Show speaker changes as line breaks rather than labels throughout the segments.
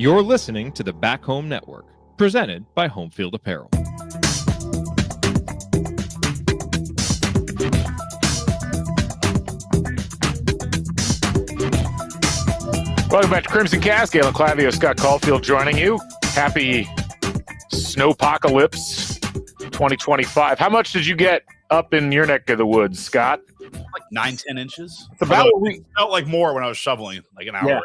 You're listening to the Back Home Network, presented by Home Field Apparel.
Welcome back to Crimson Cast. Galen Clavio, Scott Caulfield joining you. Happy Snowpocalypse 2025. How much did you get up in your neck of the woods, Scott?
Like 9-10 inches.
It's about what
it felt like more when I was shoveling like an hour ago.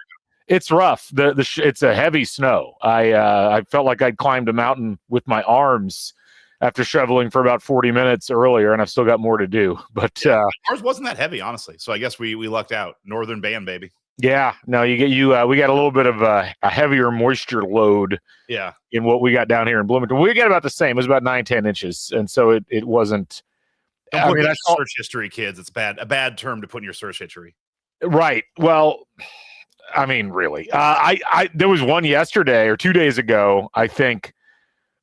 It's rough. It's a heavy snow. I felt like I'd climbed a mountain with my arms after shoveling for about 40 minutes earlier, and I've still got more to do. But
ours wasn't that heavy, honestly. So I guess we lucked out. Northern band, baby.
Yeah, no, we got a little bit of a heavier moisture load.
Yeah,
in what we got down here in Bloomington, we got about the same. It was about 9-10 inches, and so it wasn't.
Don't put that's search history, kids. It's a bad term to put in your search history.
Right. Well, I mean, really, I there was one yesterday or 2 days ago, I think,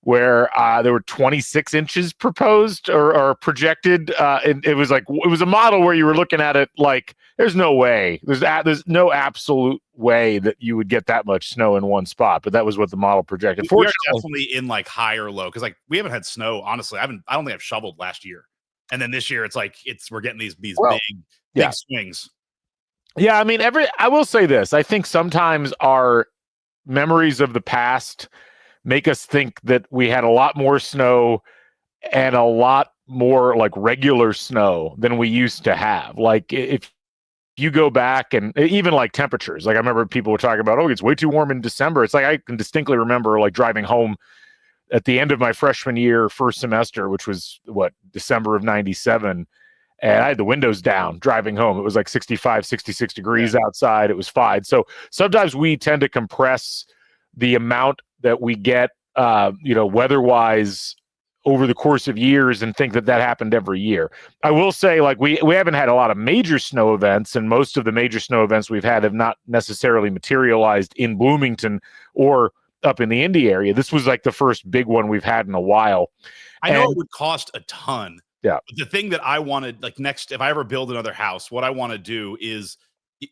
where there were 26 inches proposed or projected. And it was a model where you were looking at it like, there's no way, there's no absolute way that you would get that much snow in one spot. But that was what the model projected.
We're definitely in like high or low because we haven't had snow. Honestly, I don't think I've shoveled last year, and then this year we're getting these big swings. Yeah, I mean, I will say this. I think sometimes our memories of the past make us think that we had a lot more snow and a lot more like regular snow than we used to have. Like if you go back and even like temperatures, like I remember people were talking about, it's way too warm in December. It's like I can distinctly remember like driving home at the end of my freshman year, first semester, which was December of 97. And I had the windows down driving home. It was like 65, 66 degrees outside. It was fine. So sometimes we tend to compress the amount that we get, weather-wise over the course of years and think that happened every year. I will say, like, we haven't had a lot of major snow events, and most of the major snow events we've had have not necessarily materialized in Bloomington or up in the Indy area. This was like the first big one we've had in a while. I know it would cost a ton.
Yeah.
But the thing that I wanted, like next, if I ever build another house, what I want to do is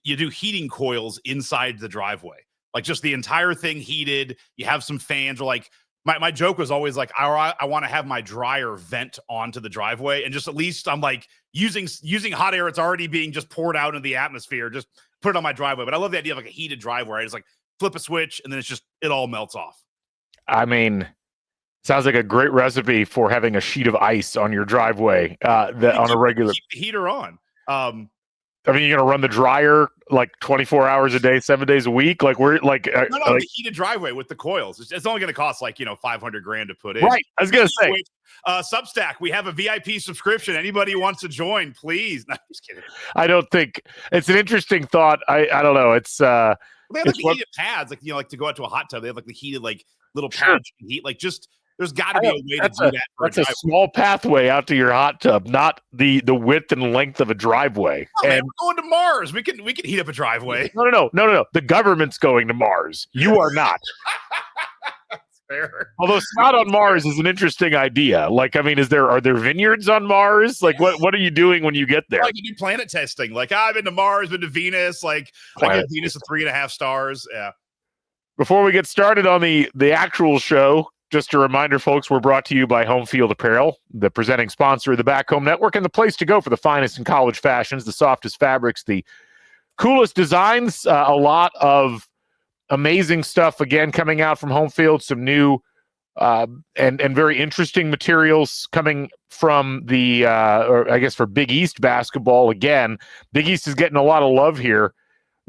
you do heating coils inside the driveway, like just the entire thing heated. You have some fans, or like my joke was always like, I want to have my dryer vent onto the driveway, and just at least I'm like using hot air. It's already being just poured out into the atmosphere. Just put it on my driveway. But I love the idea of like a heated driveway. I just like flip a switch and then it all melts off. I
mean, sounds like a great recipe for having a sheet of ice on your driveway on a regular.
Keep the heater on.
I mean, you're gonna run the dryer like 24 hours a day, 7 days a week. Like we're like
the heated driveway with the coils. It's only gonna cost like $500,000 to put in.
Right. I was gonna say.
Substack. We have a VIP subscription. Anybody who wants to join, please. No, just kidding.
I don't think it's an interesting thought. I don't know. It's
they have like the heated pads, like to go out to a hot tub. They have like the heated like little pads you can heat. Like just. There's got to be a way to do that.
That's a small pathway out to your hot tub, not the width and length of a driveway.
Oh, man, we're going to Mars. We can heat up a driveway.
No. The government's going to Mars. You are not.
That's fair.
Although Scott on Mars is an interesting idea. Like, I mean, are there vineyards on Mars? Like, what are you doing when you get there?
Like, you do planet testing. Like, I've been to Mars, been to Venus. Like, I give Venus a 3.5 stars. Yeah.
Before we get started on the actual show, just a reminder, folks, we're brought to you by Home Field Apparel, the presenting sponsor of the Back Home Network, and the place to go for the finest in college fashions, the softest fabrics, the coolest designs, a lot of amazing stuff, again, coming out from Home Field, some new and very interesting materials coming from for Big East basketball. Again, Big East is getting a lot of love here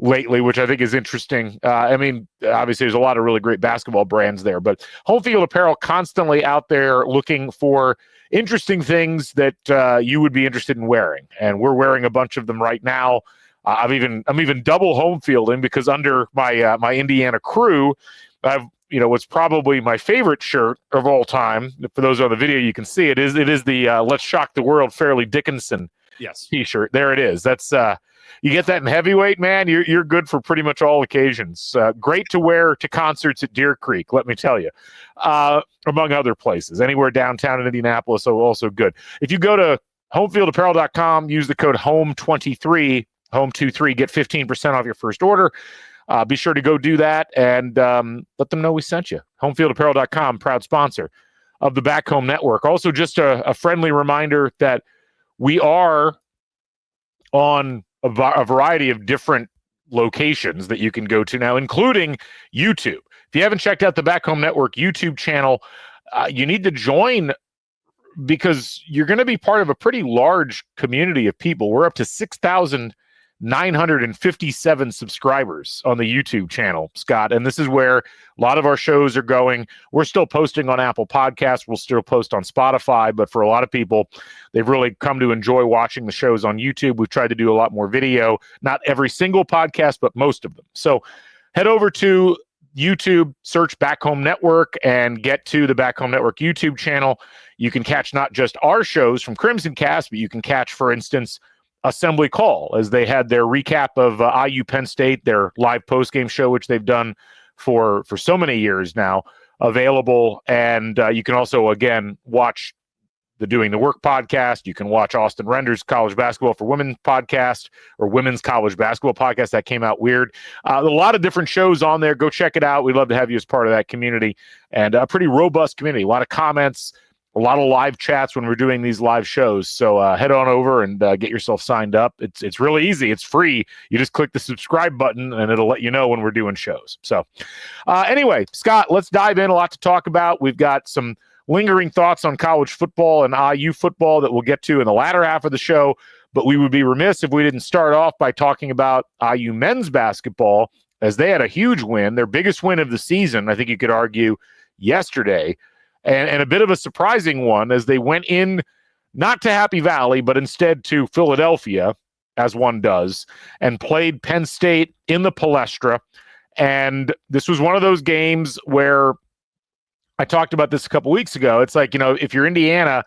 lately, which I think is interesting. I mean, obviously there's a lot of really great basketball brands there, but Home Field Apparel constantly out there looking for interesting things that you would be interested in wearing. And we're wearing a bunch of them right now. I'm even double home fielding because under my my Indiana crew, I've what's probably my favorite shirt of all time. For those on the video, you can see it is the Let's Shock the World Fairleigh Dickinson t-shirt. There it is. That's you get that in heavyweight, man, you're good for pretty much all occasions. Great to wear to concerts at Deer Creek, let me tell you, among other places. Anywhere downtown in Indianapolis, so also good. If you go to homefieldapparel.com, use the code HOME23, HOME23, get 15% off your first order. Be sure to go do that and let them know we sent you. Homefieldapparel.com, proud sponsor of the Back Home Network. Also, just a friendly reminder that we are on a variety of different locations that you can go to now, including YouTube. If you haven't checked out the Back Home Network YouTube channel, you need to join because you're going to be part of a pretty large community of people. We're up to 6,957 subscribers on the YouTube channel, Scott. And this is where a lot of our shows are going. We're still posting on Apple Podcasts. We'll still post on Spotify. But for a lot of people, they've really come to enjoy watching the shows on YouTube. We've tried to do a lot more video, not every single podcast, but most of them. So head over to YouTube, search Back Home Network, and get to the Back Home Network YouTube channel. You can catch not just our shows from Crimson Cast, but you can catch, for instance, Assembly Call, as they had their recap of IU Penn State, their live post-game show, which they've done for so many years now, available. And you can also, again, watch the Doing the Work podcast. You can watch Austin Render's College Basketball for Women podcast, or Women's College Basketball podcast. That came out weird. A lot of different shows on there. Go check it out. We'd love to have you as part of that community, and a pretty robust community. A lot of comments, a lot of live chats when we're doing these live shows. So head on over and get yourself signed up. It's really easy. It's free. You just click the subscribe button and it'll let you know when we're doing shows. So anyway, Scott, let's dive in. A lot to talk about. We've got some lingering thoughts on college football and IU football that we'll get to in the latter half of the show. But we would be remiss if we didn't start off by talking about IU men's basketball, as they had a huge win, their biggest win of the season, I think you could argue, yesterday. And a bit of a surprising one, as they went in not to Happy Valley, but instead to Philadelphia, as one does, and played Penn State in the Palestra. And this was one of those games where I talked about this a couple weeks ago. It's like, if you're Indiana,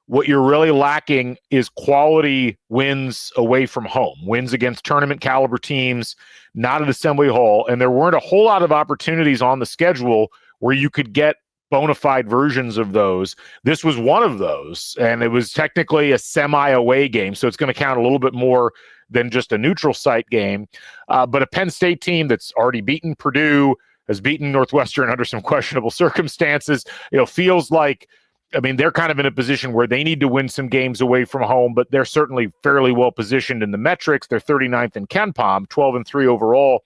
what you're really lacking is quality wins away from home, wins against tournament caliber teams, not at Assembly Hall. And there weren't a whole lot of opportunities on the schedule where you could get bona fide versions of those. This was one of those, and it was technically a semi-away game, so it's going to count a little bit more than just a neutral site game. But a Penn State team that's already beaten Purdue, has beaten Northwestern under some questionable circumstances, feels like, they're kind of in a position where they need to win some games away from home, but they're certainly fairly well positioned in the metrics. They're 39th in KenPom, 12-3 overall.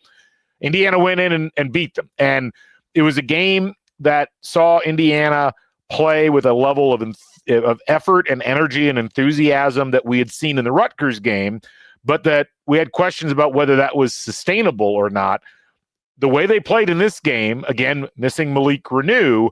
Indiana went in and beat them, and it was a game that saw Indiana play with a level of effort and energy and enthusiasm that we had seen in the Rutgers game, but that we had questions about whether that was sustainable or not. The way they played in this game, again, missing Malik Renew,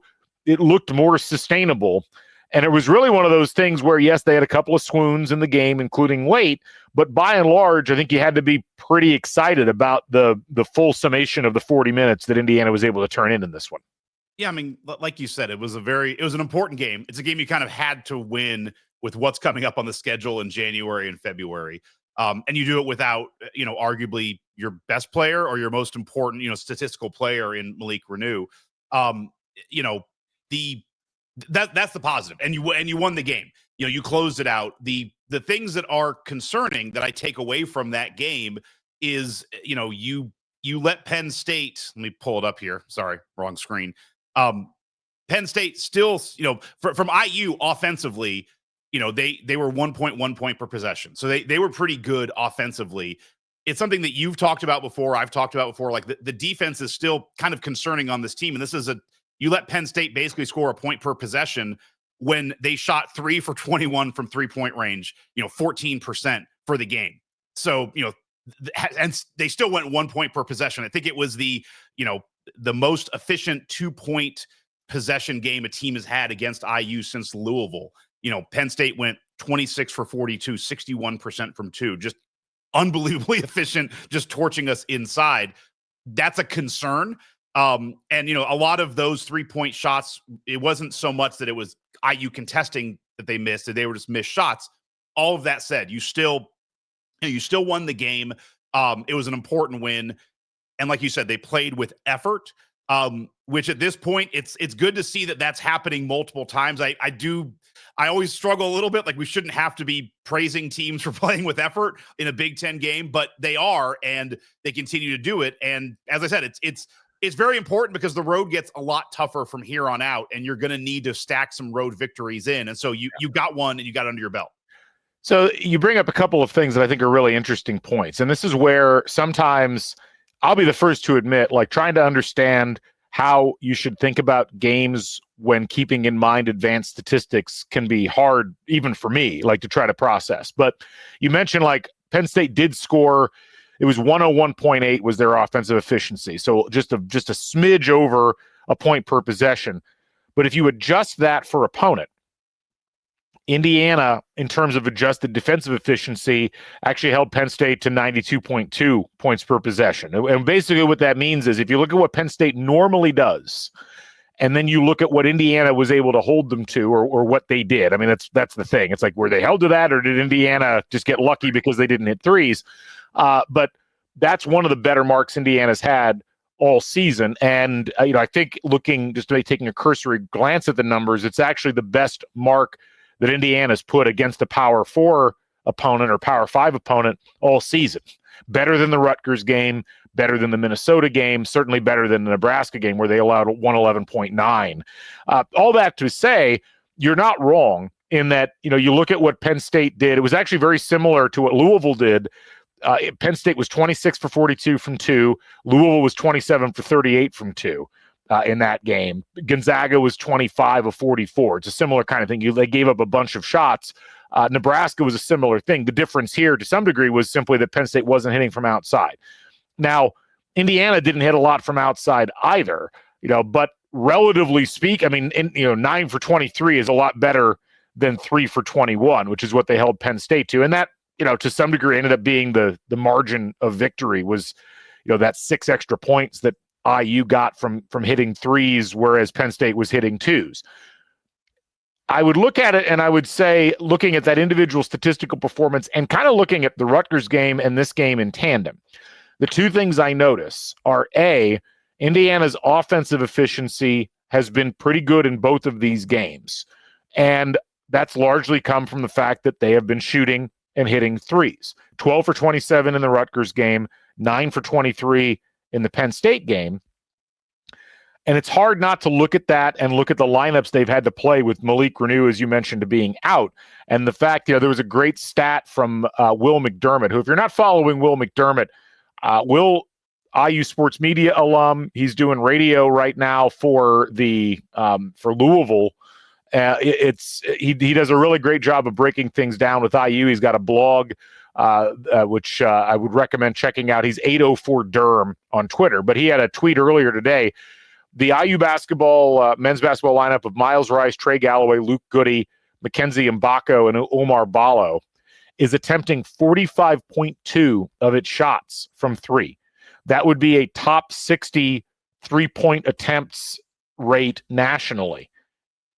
it looked more sustainable. And it was really one of those things where, yes, they had a couple of swoons in the game, including late, but by and large, I think you had to be pretty excited about the full summation of the 40 minutes that Indiana was able to turn in this one.
Yeah, like you said, it was an important game. It's a game you kind of had to win with what's coming up on the schedule in January and February. And you do it without, arguably your best player or your most important, statistical player in Malik Renew. That's the positive. And you won the game. You closed it out. The things that are concerning that I take away from that game is, you let Penn State, let me pull it up here. Sorry, wrong screen. Penn State still, from IU offensively, they were 1.1 point per possession. So they were pretty good offensively. It's something that you've talked about before. I've talked about before. Like the defense is still kind of concerning on this team. And this is you let Penn State basically score a point per possession when they shot 3 for 21 from 3-point range, 14% for the game. So, and they still went 1 point per possession. I think it was the most efficient 2-point possession game a team has had against IU since Louisville. Penn State went 26 for 42, 61% from 2, just unbelievably efficient, just torching us inside. That's a concern. And, a lot of those 3-point shots, it wasn't so much that it was IU contesting that they missed, that they were just missed shots. All of that said, you still won the game. It was an important win. And like you said, they played with effort, which at this point, it's good to see that that's happening multiple times. I always struggle a little bit. Like, we shouldn't have to be praising teams for playing with effort in a Big Ten game, but they are, and they continue to do it. And as I said, it's very important because the road gets a lot tougher from here on out, and you're going to need to stack some road victories in. And so you got one and you got under your belt.
So you bring up a couple of things that I think are really interesting points. And this is where sometimes I'll be the first to admit, like, trying to understand how you should think about games when keeping in mind advanced statistics can be hard, even for me, like, to try to process. But you mentioned, like, Penn State did score. It was 101.8 was their offensive efficiency. So just a smidge over a point per possession. But if you adjust that for opponent, Indiana, in terms of adjusted defensive efficiency, actually held Penn State to 92.2 points per possession. And basically what that means is if you look at what Penn State normally does, and then you look at what Indiana was able to hold them to, or what they did. I mean, that's the thing. It's like, were they held to that, or did Indiana just get lucky because they didn't hit threes? But that's one of the better marks Indiana's had all season. And, I think taking a cursory glance at the numbers, it's actually the best mark that Indiana's put against a Power 4 opponent or Power 5 opponent all season. Better than the Rutgers game, better than the Minnesota game, certainly better than the Nebraska game where they allowed 111.9. All that to say, you're not wrong in that, you look at what Penn State did. It was actually very similar to what Louisville did. Penn State was 26 for 42 from 2. Louisville was 27 for 38 from 2. In that game. Gonzaga was 25 of 44. It's a similar kind of thing. They gave up a bunch of shots. Nebraska was a similar thing. The difference here, to some degree, was simply that Penn State wasn't hitting from outside. Now, Indiana didn't hit a lot from outside either, but relatively speak, 9 for 23 is a lot better than 3 for 21, which is what they held Penn State to. And that, to some degree ended up being the margin of victory was, that 6 extra points that IU got from hitting threes, whereas Penn State was hitting twos. I would look at it and I would say, looking at that individual statistical performance and kind of looking at the Rutgers game and this game in tandem, the two things I notice are, A, Indiana's offensive efficiency has been pretty good in both of these games. And that's largely come from the fact that they have been shooting and hitting threes. 12 for 27 in the Rutgers game, 9 for 23 in the Penn State game. And it's hard not to look at that and look at the lineups they've had to play with Malik Renew, as you mentioned, being out. And the fact, there was a great stat from Will McDermott, who, if you're not following Will McDermott, Will, IU sports media alum, he's doing radio right now for for Louisville. He does a really great job of breaking things down with IU. He's got a blog, which I would recommend checking out. He's 804 Durham on Twitter, but he had a tweet earlier today. The IU men's basketball lineup of Miles Rice, Trey Galloway, Luke Goody, Mackenzie Mbako, and Omar Ballo is attempting 45.2 of its shots from three. That would be a top 60 3-point attempts rate nationally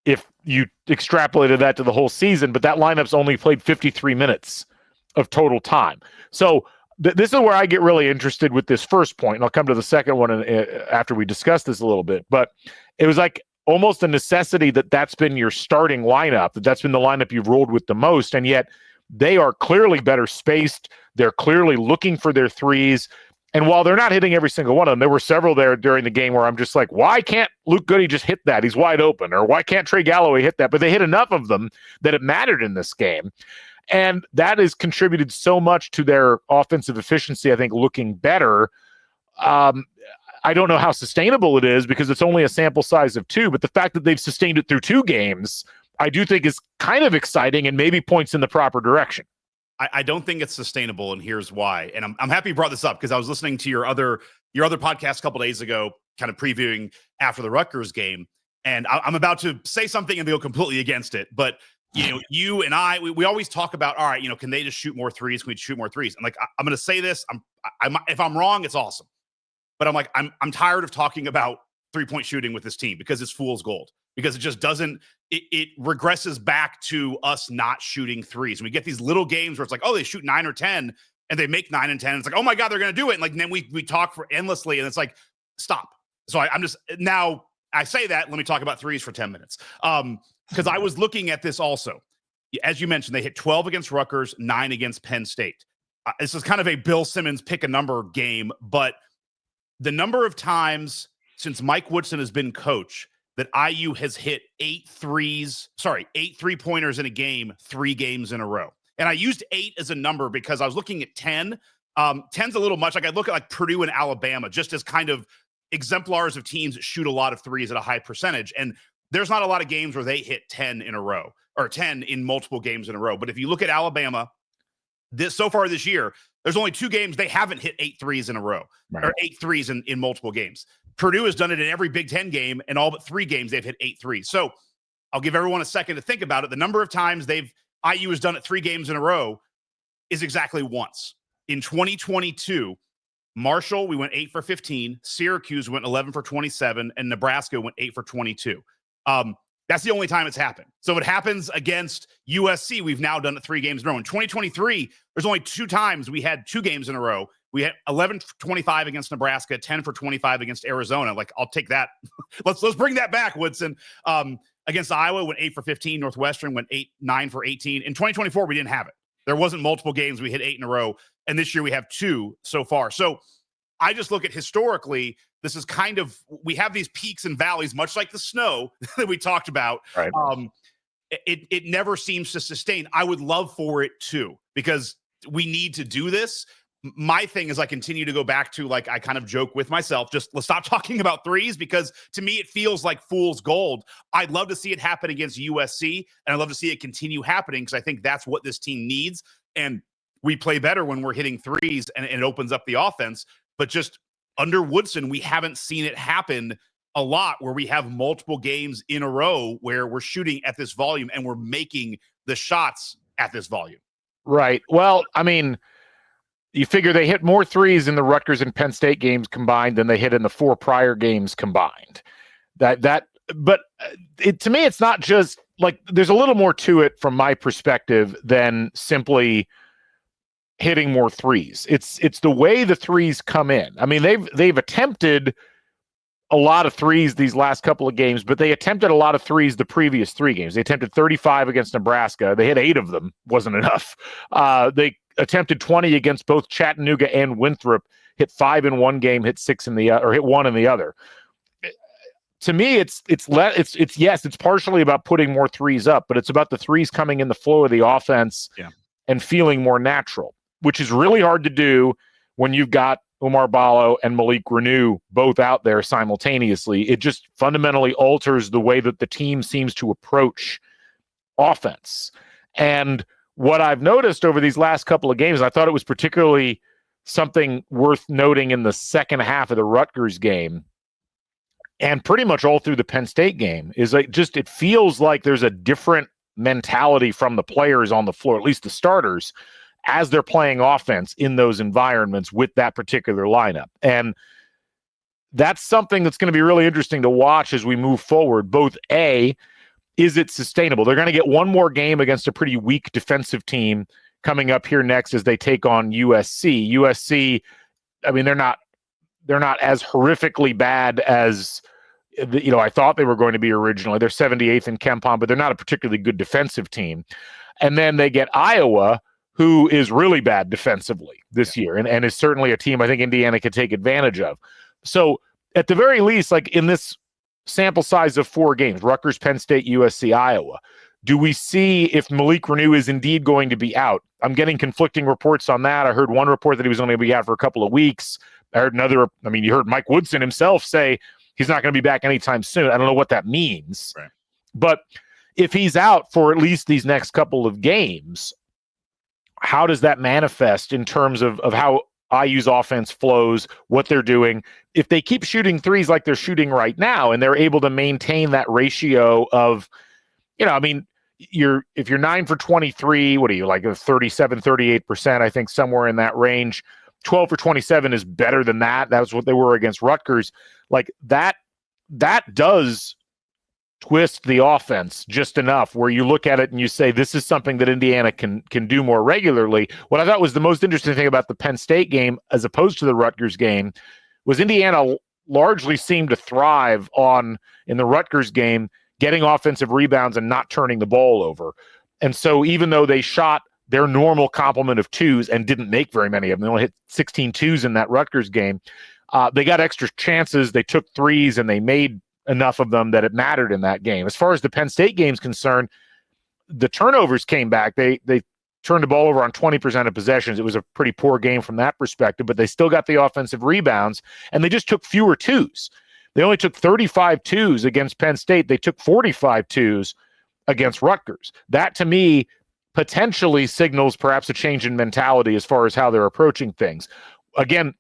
if you extrapolated that to the whole season, but that lineup's only played 53 minutes of total time. So this is where I get really interested with this first point, and I'll come to the second one after we discuss this a little bit. But it was like almost a necessity that's been your starting lineup, that's been the lineup you've rolled with the most, and yet they are clearly better spaced. They're clearly looking for their threes. And while they're not hitting every single one of them, there were several there during the game where I'm just like, why can't Luke Goody just hit that? He's wide open. Or why can't Trey Galloway hit that? But they hit enough of them that it mattered in this game. And that has contributed so much to their offensive efficiency, I think, looking better. I don't know how sustainable it is because it's only a sample size of 2, but the fact that they've sustained it through 2 games, I do think is kind of exciting and maybe points in the proper direction.
I don't think it's sustainable, and here's why. And I'm happy you brought this up because I was listening to your other podcast a couple days ago, kind of previewing after the Rutgers game, and I'm about to say something and go completely against it. But you and I, we always talk about, all right, can they just shoot more threes? Can we shoot more threes? And like, I'm going to say this. If I'm wrong, it's awesome. But I'm like, I'm tired of talking about 3-point shooting with this team because it's fool's gold. Because it just doesn't, it regresses back to us not shooting threes. And we get these little games where it's like, oh, they shoot 9 or 10 and they make 9 and 10. It's like, oh my God, they're going to do it. And like, and then we talk for endlessly and it's like, stop. So I'm just, now I say that, let me talk about threes for 10 minutes. because I was looking at this also. As you mentioned, they hit 12 against Rutgers, 9 against Penn State. This is kind of a Bill Simmons pick a number game, but the number of times since Mike Woodson has been coach that IU has hit 8 3-pointers in a game, 3 games in a row. And I used 8 as a number because I was looking at 10. 10's a little much. Like I look at like Purdue and Alabama just as kind of exemplars of teams that shoot a lot of threes at a high percentage. And there's not a lot of games where they hit 10 in a row or 10 in multiple games in a row. But if you look at Alabama, so far this year, there's only 2 games they haven't hit 8 threes in a row, right, or 8 threes in multiple games. Purdue has done it in every Big Ten game, and all but 3 games they've hit 8 threes. So I'll give everyone a second to think about it. The number of times IU has done it 3 games in a row is exactly once. In 2022, Marshall, we went 8 for 15. Syracuse went 11 for 27, and Nebraska went 8 for 22. That's the only time it's happened. So it happens against USC. We've now done it 3 games in a row. In 2023, there's only 2 times we had 2 games in a row. We had 11 for 25 against Nebraska, 10 for 25 against Arizona. Like, I'll take that. let's bring that back, Woodson. Against Iowa, went 8 for 15. Northwestern went 9 for 18. In 2024, we didn't have it. There wasn't multiple games we hit 8 in a row. And this year we have 2 so far. So I just look at historically, this is kind of, we have these peaks and valleys, much like the snow that we talked about.
Right.
It never seems to sustain. I would love for it to, because we need to do this. My thing is I continue to go back to, like, I kind of joke with myself, just let's stop talking about threes, because to me, it feels like fool's gold. I'd love to see it happen against USC, and I'd love to see it continue happening, because I think that's what this team needs. And we play better when we're hitting threes, and it opens up the offense. But just under Woodson, we haven't seen it happen a lot, where we have multiple games in a row where we're shooting at this volume and we're making the shots at this volume.
Right. Well, I mean, you figure they hit more threes in the Rutgers and Penn State games combined than they hit in the 4 prior games combined. But to me, it's not just like, there's a little more to it from my perspective than simply hitting more threes. It's the way the threes come in. I mean, they've attempted a lot of threes these last couple of games, but they attempted a lot of threes the previous 3 games. They attempted 35 against Nebraska. They hit 8 of them. Wasn't enough. They attempted 20 against both Chattanooga and Winthrop, hit 5 in one game, hit 6 in the or hit 1 in the other. To me, it's partially about putting more threes up, but it's about the threes coming in the flow of the offense and feeling more natural, which is really hard to do when you've got Oumar Ballo and Malik Renew both out there simultaneously. It just fundamentally alters the way that the team seems to approach offense. And what I've noticed over these last couple of games, I thought it was particularly something worth noting in the second half of the Rutgers game, and pretty much all through the Penn State game, is like, just, it feels like there's a different mentality from the players on the floor, at least the starters, as they're playing offense in those environments with that particular lineup. And that's something that's going to be really interesting to watch as we move forward. Both is it sustainable? They're going to get one more game against a pretty weak defensive team coming up here next as they take on USC. USC, I mean, they're not as horrifically bad as I thought they were going to be originally. They're 78th in KenPom, but they're not a particularly good defensive team. And then they get Iowa, who is really bad defensively this year, and is certainly a team I think Indiana could take advantage of. So at the very least, like in this sample size of 4 games, Rutgers, Penn State, USC, Iowa, do we see if Malik Renew is indeed going to be out? I'm getting conflicting reports on that. I heard one report that he was only going to be out for a couple of weeks. I heard another, you heard Mike Woodson himself say he's not going to be back anytime soon. I don't know what that means.
Right.
But if he's out for at least these next couple of games, how does that manifest in terms of how IU's offense flows, what they're doing? If they keep shooting threes like they're shooting right now, and they're able to maintain that ratio of, if you're 9 for 23, what are you, like a 37, 38%, I think somewhere in that range. 12 for 27 is better than that. That was what they were against Rutgers. Like that does twist the offense just enough where you look at it and you say, this is something that Indiana can do more regularly. What I thought was the most interesting thing about the Penn State game, as opposed to the Rutgers game, was Indiana largely seemed to thrive in the Rutgers game, getting offensive rebounds and not turning the ball over. And so even though they shot their normal complement of twos and didn't make very many of them, they only hit 16 twos in that Rutgers game, they got extra chances. They took threes and they made enough of them that it mattered in that game. As far as the Penn State game's concerned, the turnovers came back. They turned the ball over on 20% of possessions. It was a pretty poor game from that perspective, but they still got the offensive rebounds, and they just took fewer twos. They only took 35 twos against Penn State. They took 45 twos against Rutgers. That, to me, potentially signals perhaps a change in mentality as far as how they're approaching things. Again,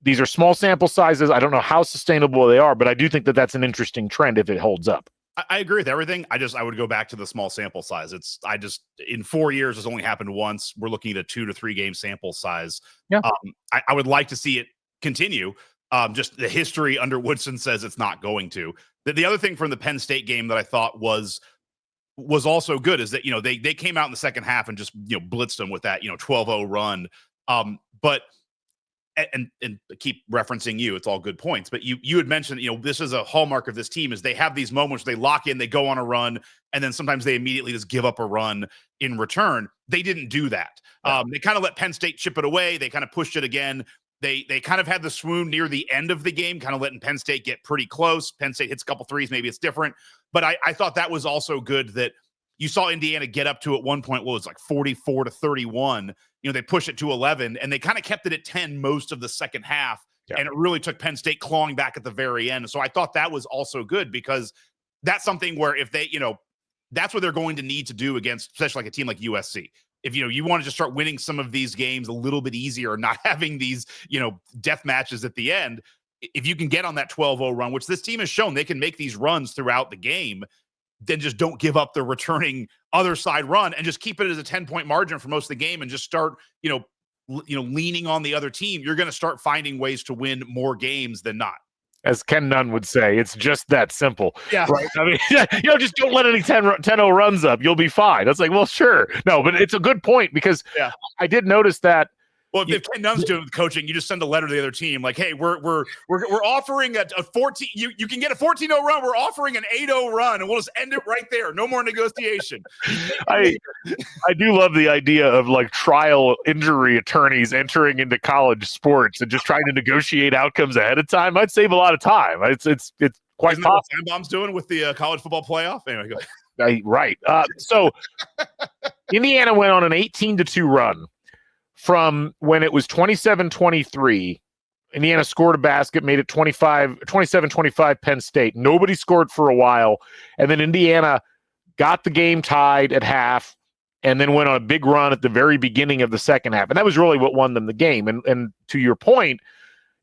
these are small sample sizes. I don't know how sustainable they are, but I do think that that's an interesting trend if it holds up.
I agree with everything. I would go back to the small sample size. In 4 years, it's only happened once. We're looking at a 2 to 3 game sample size.
Yeah.
I would like to see it continue. Just the history under Woodson says it's not going to. The other thing from the Penn State game that I thought was also good is that, they came out in the second half and just, blitzed them with that, 12-0 run. But and keep referencing you, it's all good points, but you had mentioned, this is a hallmark of this team is they have these moments where they lock in, they go on a run, and then sometimes they immediately just give up a run in return. They didn't do that. Yeah. They kind of let Penn State chip it away. They kind of pushed it again. They kind of had the swoon near the end of the game, kind of letting Penn State get pretty close. Penn State hits a couple threes, maybe it's different, but I thought that was also good that you saw Indiana get up to at one point, what was like 44 to 31. They push it to 11, and they kind of kept it at 10 most of the second half. Yeah. And it really took Penn State clawing back at the very end. So I thought that was also good because that's something where if they, that's what they're going to need to do against, especially like a team like USC. If, you want to just start winning some of these games a little bit easier, not having these, death matches at the end, if you can get on that 12-0 run, which this team has shown they can make these runs throughout the game, then just don't give up the returning other side run and just keep it as a 10-point margin for most of the game and just start, leaning on the other team. You're going to start finding ways to win more games than not.
As Ken Nunn would say, it's just that simple.
Yeah.
Right? I mean, just don't let any 10-0 runs up. You'll be fine. It's like, well, sure. No, but it's a good point because I did notice that.
Well, if Ken Nunn's doing coaching, you just send a letter to the other team like, "Hey, we're offering a 14. You can get a 14-0 run. We're offering an 8-0 run, and we'll just end it right there. No more negotiation."
I do love the idea of like trial injury attorneys entering into college sports and just trying to negotiate outcomes ahead of time. I'd save a lot of time. It's quite
Isn't that what Sandbaum's doing with the college football playoff? Anyway, go ahead.
Right. So Indiana went on an 18-2 run. From when it was 27-23, Indiana scored a basket, made it 27-25 Penn State. Nobody scored for a while. And then Indiana got the game tied at half and then went on a big run at the very beginning of the second half. And that was really what won them the game. And to your point,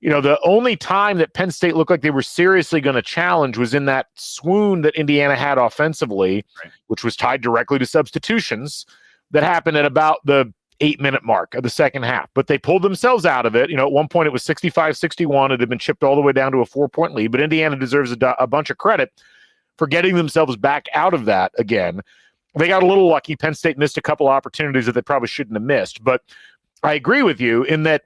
the only time that Penn State looked like they were seriously going to challenge was in that swoon that Indiana had offensively, right, which was tied directly to substitutions that happened at about the 8-minute mark of the second half. But they pulled themselves out of it. At one point it was 65-61. It had been chipped all the way down to a 4-point lead. But Indiana deserves a bunch of credit for getting themselves back out of that again. They got a little lucky. Penn State missed a couple opportunities that they probably shouldn't have missed. But I agree with you in that,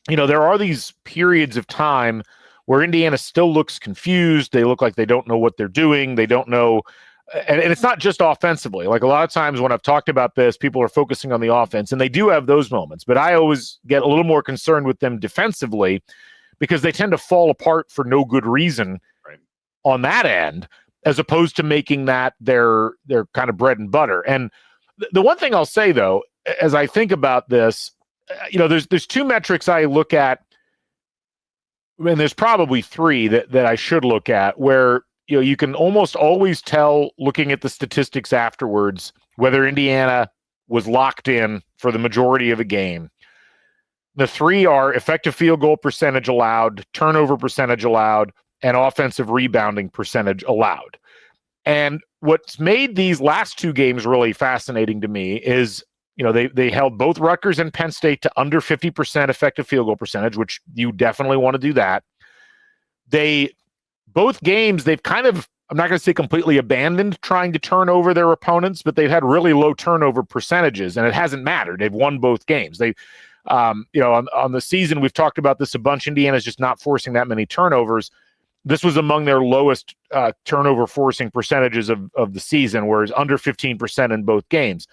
there are these periods of time where Indiana still looks confused. They look like they don't know what they're doing. They don't know. And it's not just offensively. Like a lot of times when I've talked about this, people are focusing on the offense, and they do have those moments. But I always get a little more concerned with them defensively because they tend to fall apart for no good reason on that end, as opposed to making that their kind of bread and butter. And the one thing I'll say, though, as I think about this, there's two metrics I look at, and there's probably three that I should look at where you can almost always tell looking at the statistics afterwards whether Indiana was locked in for the majority of a game. The three are effective field goal percentage allowed, turnover percentage allowed, and offensive rebounding percentage allowed. And what's made these last two games really fascinating to me is, they held both Rutgers and Penn State to under 50% effective field goal percentage, which you definitely want to do that. Both games, they've kind of, I'm not going to say completely abandoned trying to turn over their opponents, but they've had really low turnover percentages, and it hasn't mattered. They've won both games. They, on the season, we've talked about this a bunch. Indiana's just not forcing that many turnovers. this was among their lowest turnover forcing percentages of the season, whereas under 15% in both games.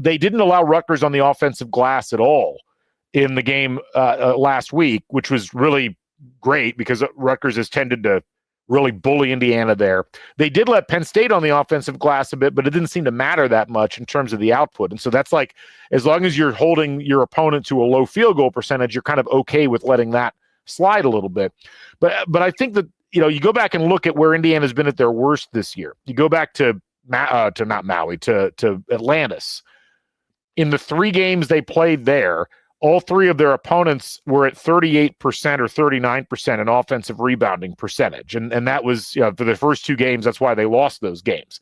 They didn't allow Rutgers on the offensive glass at all in the game last week, which was really great because Rutgers has tended to really bully Indiana there. They did let Penn State on the offensive glass a bit, but it didn't seem to matter that much in terms of the output. And so that's like, as long as you're holding your opponent to a low field goal percentage, you're kind of okay with letting that slide a little bit. But I think that, you go back and look at where Indiana's been at their worst this year. You go back to Atlantis. In the 3 games they played there, all 3 of their opponents were at 38% or 39% in offensive rebounding percentage. And that was, for the first 2 games, that's why they lost those games.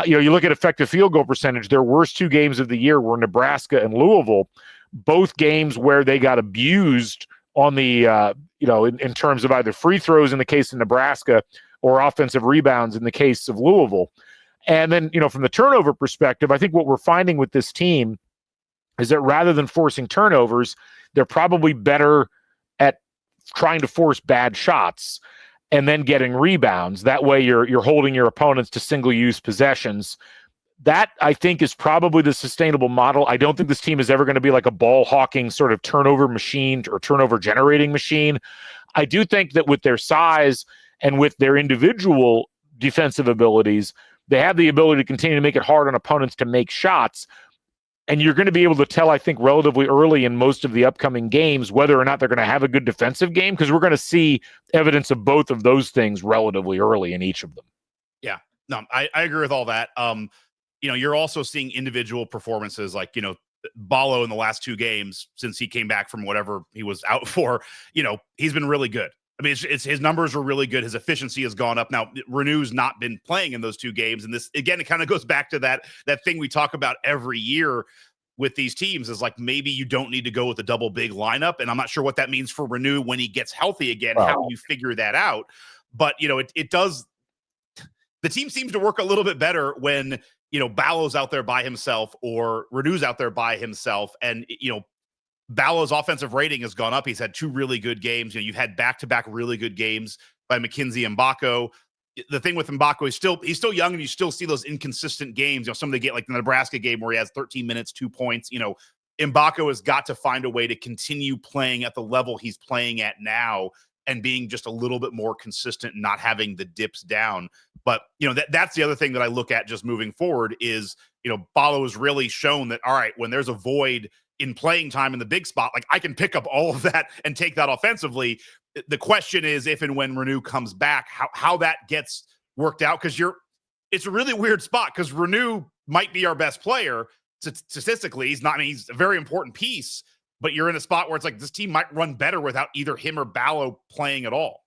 You look at effective field goal percentage, their worst 2 games of the year were Nebraska and Louisville, both games where they got abused on the, in terms of either free throws in the case of Nebraska or offensive rebounds in the case of Louisville. And then, from the turnover perspective, I think what we're finding with this team is that rather than forcing turnovers, they're probably better at trying to force bad shots and then getting rebounds. That way you're holding your opponents to single-use possessions. That, I think, is probably the sustainable model. I don't think this team is ever going to be like a ball-hawking sort of turnover machine or turnover-generating machine. I do think that with their size and with their individual defensive abilities, they have the ability to continue to make it hard on opponents to make shots. And you're going to be able to tell, I think, relatively early in most of the upcoming games whether or not they're going to have a good defensive game, because we're going to see evidence of both of those things relatively early in each of them.
Yeah, no, I agree with all that. You're also seeing individual performances like, Ballo in the last 2 games since he came back from whatever he was out for. He's been really good. I mean, it's his numbers are really good. His efficiency has gone up. Now, Renew's not been playing in those 2 games. And this, again, it kind of goes back to that thing we talk about every year with these teams is like, maybe you don't need to go with a double big lineup. And I'm not sure what that means for Renew when he gets healthy again, how you figure that out. But, it does. The team seems to work a little bit better when, Ballo's out there by himself or Renew's out there by himself. And, Ballo's offensive rating has gone up. He's had 2 really good games. You've had back-to-back really good games by McKenzie and Mbako. The thing with Mbako is he's still young, and you still see those inconsistent games. Some of they get like the Nebraska game where he has 13 minutes, 2 points. Mbako has got to find a way to continue playing at the level he's playing at now and being just a little bit more consistent and not having the dips down. But, that's the other thing that I look at just moving forward is, Ballo has really shown that, all right, when there's a void in playing time in the big spot, like I can pick up all of that and take that offensively. The question is if and when Renew comes back, how that gets worked out. Cause it's a really weird spot because Renew might be our best player. Statistically, he's a very important piece, but you're in a spot where it's like this team might run better without either him or Ballo playing at all.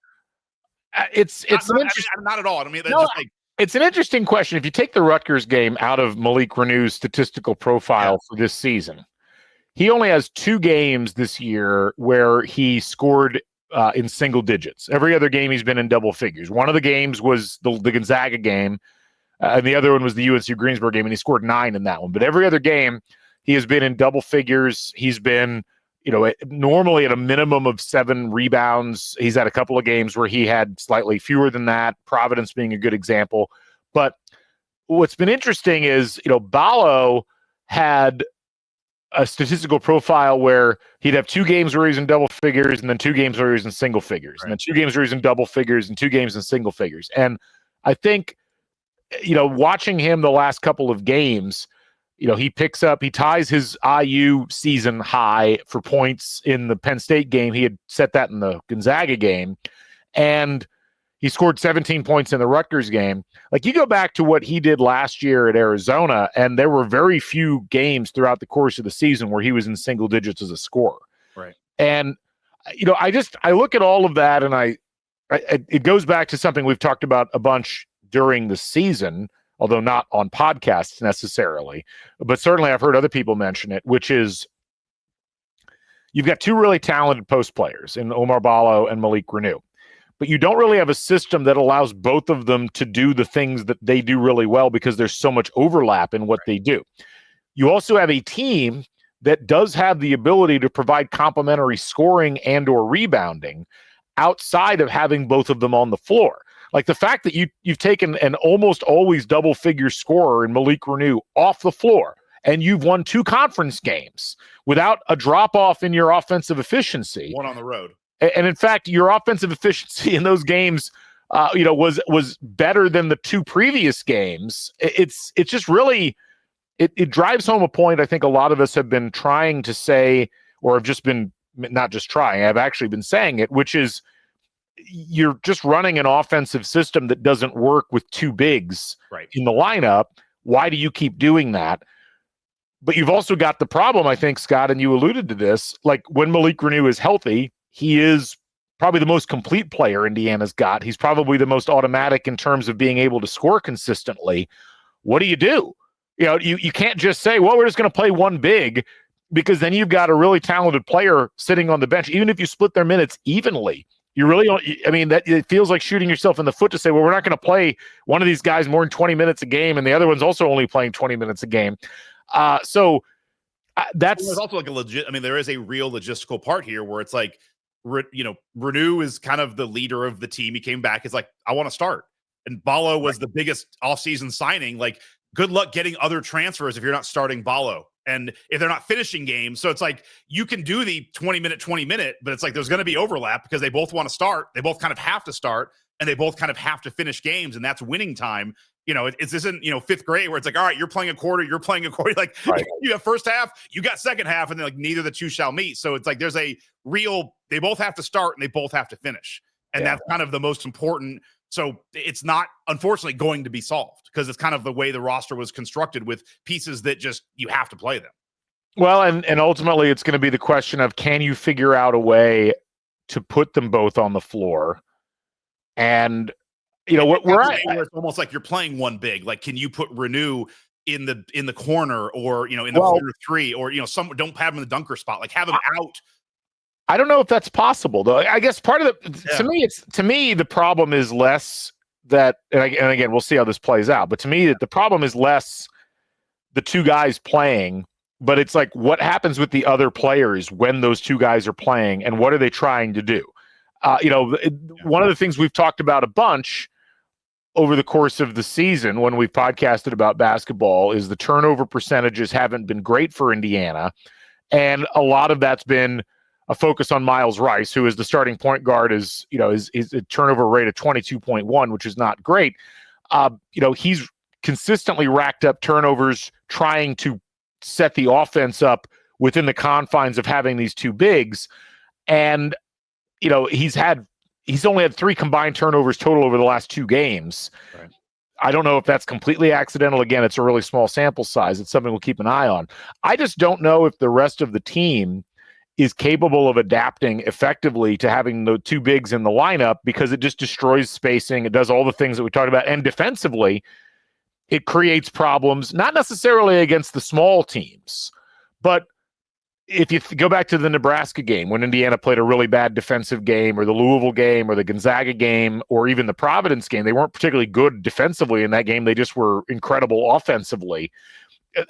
Not at all. I mean,
it's an interesting question. If you take the Rutgers game out of Malik Renew's statistical profile for this season, he only has 2 games this year where he scored in single digits. Every other game he's been in double figures. One of the games was the Gonzaga game, and the other one was the UNC Greensboro game, and he scored 9 in that one. But every other game, he has been in double figures. He's been, normally at a minimum of 7 rebounds. He's had a couple of games where he had slightly fewer than that, Providence being a good example. But what's been interesting is, Ballo had a statistical profile where he'd have 2 games where he's in double figures and then 2 games where he's in single figures, and then 2 games where he's in double figures and 2 games in single figures. And I think, watching him the last couple of games, he ties his IU season high for points in the Penn State game. He had set that in the Gonzaga game, and he scored 17 points in the Rutgers game. Like, you go back to what he did last year at Arizona, and there were very few games throughout the course of the season where he was in single digits as a scorer.
Right.
And, I look at all of that, and it goes back to something we've talked about a bunch during the season, although not on podcasts necessarily, but certainly I've heard other people mention it, which is you've got 2 really talented post players in Omar Ballo and Malik Renew. But you don't really have a system that allows both of them to do the things that they do really well because there's so much overlap in what they do. You also have a team that does have the ability to provide complementary scoring and or rebounding. outside of having both of them on the floor. Like the fact that you've taken an almost always double figure scorer in Malik Reneau off the floor, and you've won 2 conference games without a drop off in your offensive efficiency.
One on the road.
And in fact, your offensive efficiency in those games, was better than the 2 previous games. It's just really, it drives home a point I think a lot of us have been trying to say, or have just been not just trying, I've actually been saying it, which is you're just running an offensive system that doesn't work with 2 bigs in the lineup. Why do you keep doing that? But you've also got the problem, I think, Scott, and you alluded to this, like when Malik Reneau is healthy, he is probably the most complete player Indiana's got. He's probably the most automatic in terms of being able to score consistently. What do? You can't just say, well, we're just going to play 1 big, because then you've got a really talented player sitting on the bench. Even if you split their minutes evenly, you really don't. I mean, that it feels like shooting yourself in the foot to say, well, we're not going to play one of these guys more than 20 minutes a game, and the other one's also only playing 20 minutes a game. So that's
there's also like a legit. I mean, there is a real logistical part here where it's like, Reneau is kind of the leader of the team. He came back. It's like, I want to start. And Ballo was the biggest offseason signing. Like, good luck getting other transfers if you're not starting Ballo. And if they're not finishing games. So it's like, you can do the 20 minute, but it's like, there's going to be overlap because they both want to start. They both kind of have to start, and they both kind of have to finish games. And that's winning time. This isn't, 5th grade where it's like, all right, you're playing a quarter. Like you have first half, you got second half, and then like neither the 2 shall meet. So it's like, there's a real, they both have to start and they both have to finish. And that's kind of the most important. So it's not, unfortunately, going to be solved because it's kind of the way the roster was constructed with pieces that just, you have to play them.
Well, and ultimately it's going to be the question of, can you figure out a way to put them both on the floor? And,
it's almost like you're playing 1 big. Like, can you put Reneau in the corner, or, in the corner 3, or, don't have him in the dunker spot, like have him out.
I don't know if that's possible, though. I guess part of to me, the problem is less that, and again, we'll see how this plays out. But to me, the problem is less the 2 guys playing, but it's like, what happens with the other players when those 2 guys are playing, and what are they trying to do? One of the things we've talked about a bunch over the course of the season when we've podcasted about basketball is the turnover percentages haven't been great for Indiana. And a lot of that's been a focus on Miles Rice, who is the starting point guard, is a turnover rate of 22.1, which is not great. He's consistently racked up turnovers trying to set the offense up within the confines of having these 2 bigs. And, he's only had 3 combined turnovers total over the last 2 games. Right. I don't know if that's completely accidental. Again, it's a really small sample size. It's something we'll keep an eye on. I just don't know if the rest of the team is capable of adapting effectively to having the 2 bigs in the lineup, because it just destroys spacing. It does all the things that we talked about. And defensively, it creates problems, not necessarily against the small teams, but if you go back to the Nebraska game when Indiana played a really bad defensive game, or the Louisville game, or the Gonzaga game, or even the Providence game, they weren't particularly good defensively in that game. They just were incredible offensively.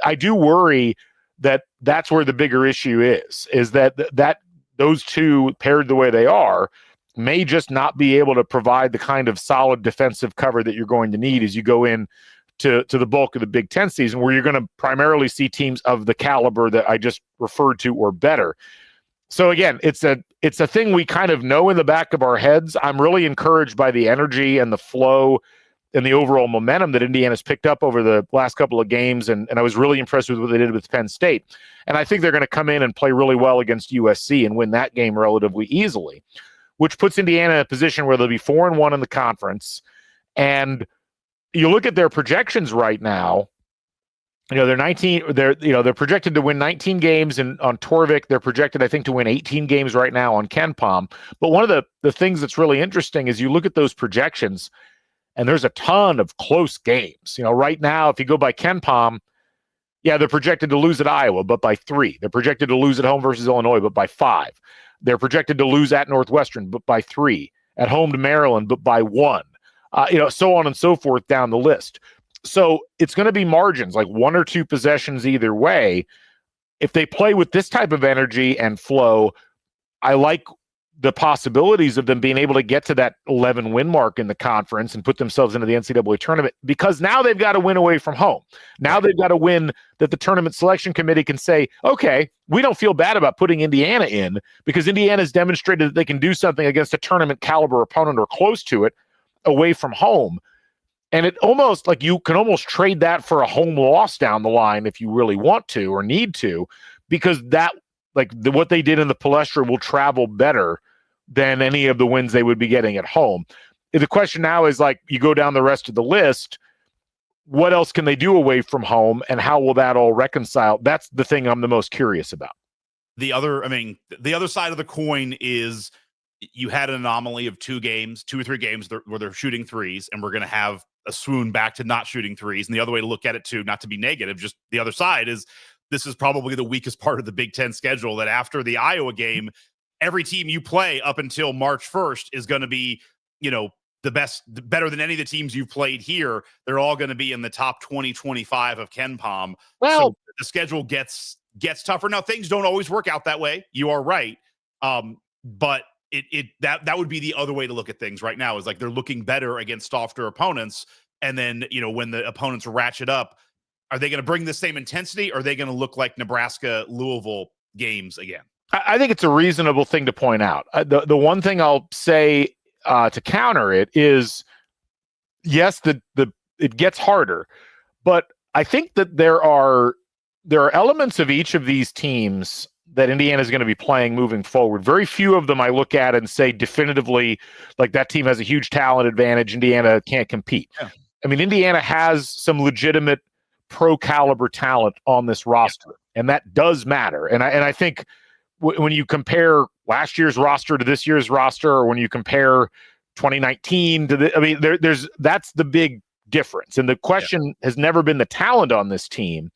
I do worry that that's where the bigger issue is that those 2 paired the way they are may just not be able to provide the kind of solid defensive cover that you're going to need as you go in to the bulk of the Big Ten season, where you're going to primarily see teams of the caliber that I just referred to or better. So again, it's a thing we kind of know in the back of our heads. I'm really encouraged by the energy and the flow and the overall momentum that Indiana's picked up over the last couple of games, and I was really impressed with what they did with Penn State. And I think they're going to come in and play really well against USC and win that game relatively easily, which puts Indiana in a position where they'll be 4-1 in the conference. And you look at their projections right now, they're projected to win 19 games on Torvik. They're projected, I think, to win 18 games right now on KenPom. But one of the things that's really interesting is you look at those projections, and there's a ton of close games. Right now, if you go by KenPom, they're projected to lose at Iowa, but by 3. They're projected to lose at home versus Illinois, but by 5. They're projected to lose at Northwestern, but by 3. At home to Maryland, but by 1. So on and so forth down the list. So it's going to be margins, like 1 or 2 possessions either way. If they play with this type of energy and flow, I like the possibilities of them being able to get to that 11 win mark in the conference and put themselves into the NCAA tournament, because now they've got to win away from home. Now they've got to win that the tournament selection committee can say, okay, we don't feel bad about putting Indiana in because Indiana's demonstrated that they can do something against a tournament caliber opponent or close to it away from home. And it almost like you can almost trade that for a home loss down the line if you really want to or need to, because that what they did in the Palestra will travel better than any of the wins they would be getting at home. The question now is, like, you go down the rest of the list, what else can they do away from home, and how will that all reconcile? That's the thing I'm the most curious about.
The other side of the coin is you had an anomaly of 2 or 3 games where they're shooting threes, and we're going to have a swoon back to not shooting threes. And the other way to look at it too, not to be negative, just the other side is this is probably the weakest part of the Big Ten schedule, that after the Iowa game, every team you play up until March 1st is going to be, better than any of the teams you've played here. They're all going to be in the top 20, 25 of KenPom.
Well,
so the schedule gets tougher. Now, things don't always work out that way. You are right. But that would be the other way to look at things right now, is like they're looking better against softer opponents. And then, when the opponents ratchet up, are they going to bring the same intensity, or are they going to look like Nebraska, Louisville games again?
I think it's a reasonable thing to point out. The one thing I'll say to counter it is, yes, it gets harder, but I think that there are elements of each of these teams that Indiana is going to be playing moving forward. Very few of them I look at and say definitively, like, that team has a huge talent advantage, Indiana can't compete. Yeah. I mean, Indiana has some legitimate pro caliber talent on this roster, and that does matter. And I think when you compare last year's roster to this year's roster, or when you compare 2019 to that's the big difference. And the question has never been the talent on this team.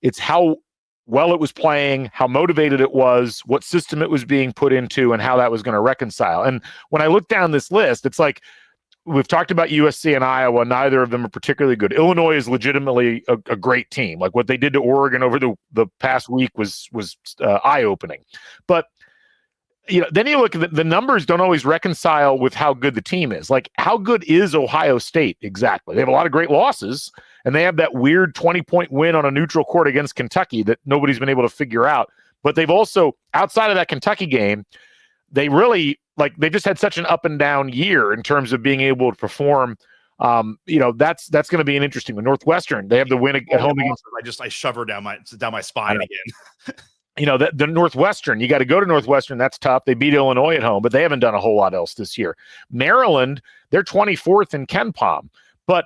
It's how well it was playing, how motivated it was, what system it was being put into, and how that was going to reconcile. And when I look down this list, it's like, we've talked about USC and Iowa. Neither of them are particularly good. Illinois is legitimately a great team. Like, what they did to Oregon over the past week was eye-opening. But then you look at the numbers don't always reconcile with how good the team is. Like, how good is Ohio State exactly? They have a lot of great losses, and they have that weird 20-point win on a neutral court against Kentucky that nobody's been able to figure out. But they've also, outside of that Kentucky game, they really, they just had such an up and down year in terms of being able to perform. That's going to be an interesting one. Northwestern, they have the win at home against.
I shove her down my spine again.
The Northwestern, you got to go to Northwestern. That's tough. They beat Illinois at home, but they haven't done a whole lot else this year. Maryland, they're 24th in KenPom, but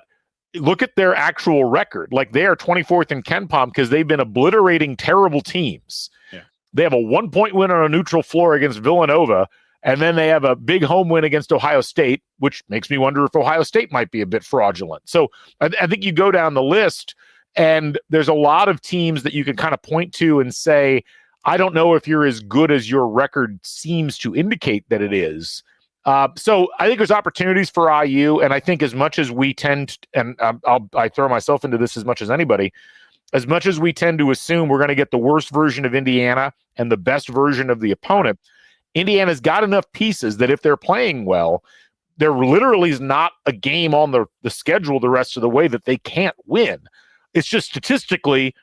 look at their actual record. Like, they are 24th in KenPom because they've been obliterating terrible teams. Yeah. They have a 1-point win on a neutral floor against Villanova, and then they have a big home win against Ohio State, which makes me wonder if Ohio State might be a bit fraudulent. So I think you go down the list, and there's a lot of teams that you can kind of point to and say, I don't know if you're as good as your record seems to indicate that it is. So I think there's opportunities for IU, and I think as much as we tend, and I throw myself into this as much as anybody, as much as we tend to assume we're going to get the worst version of Indiana and the best version of the opponent, Indiana's got enough pieces that if they're playing well, there literally is not a game on the schedule the rest of the way that they can't win. It's just statistically,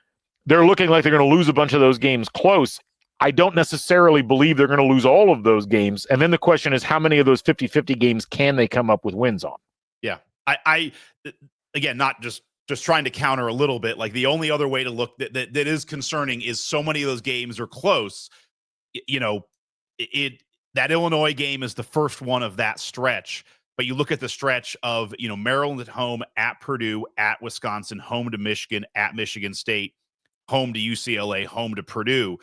they're looking like they're going to lose a bunch of those games close. I don't necessarily believe they're going to lose all of those games. And then the question is, how many of those 50-50 games can they come up with wins on?
Yeah. I again, not just trying to counter a little bit, like, the only other way to look that is concerning is so many of those games are close. That Illinois game is the first one of that stretch, but you look at the stretch of, Maryland at home, at Purdue, at Wisconsin, home to Michigan, at Michigan State, home to UCLA, home to Purdue.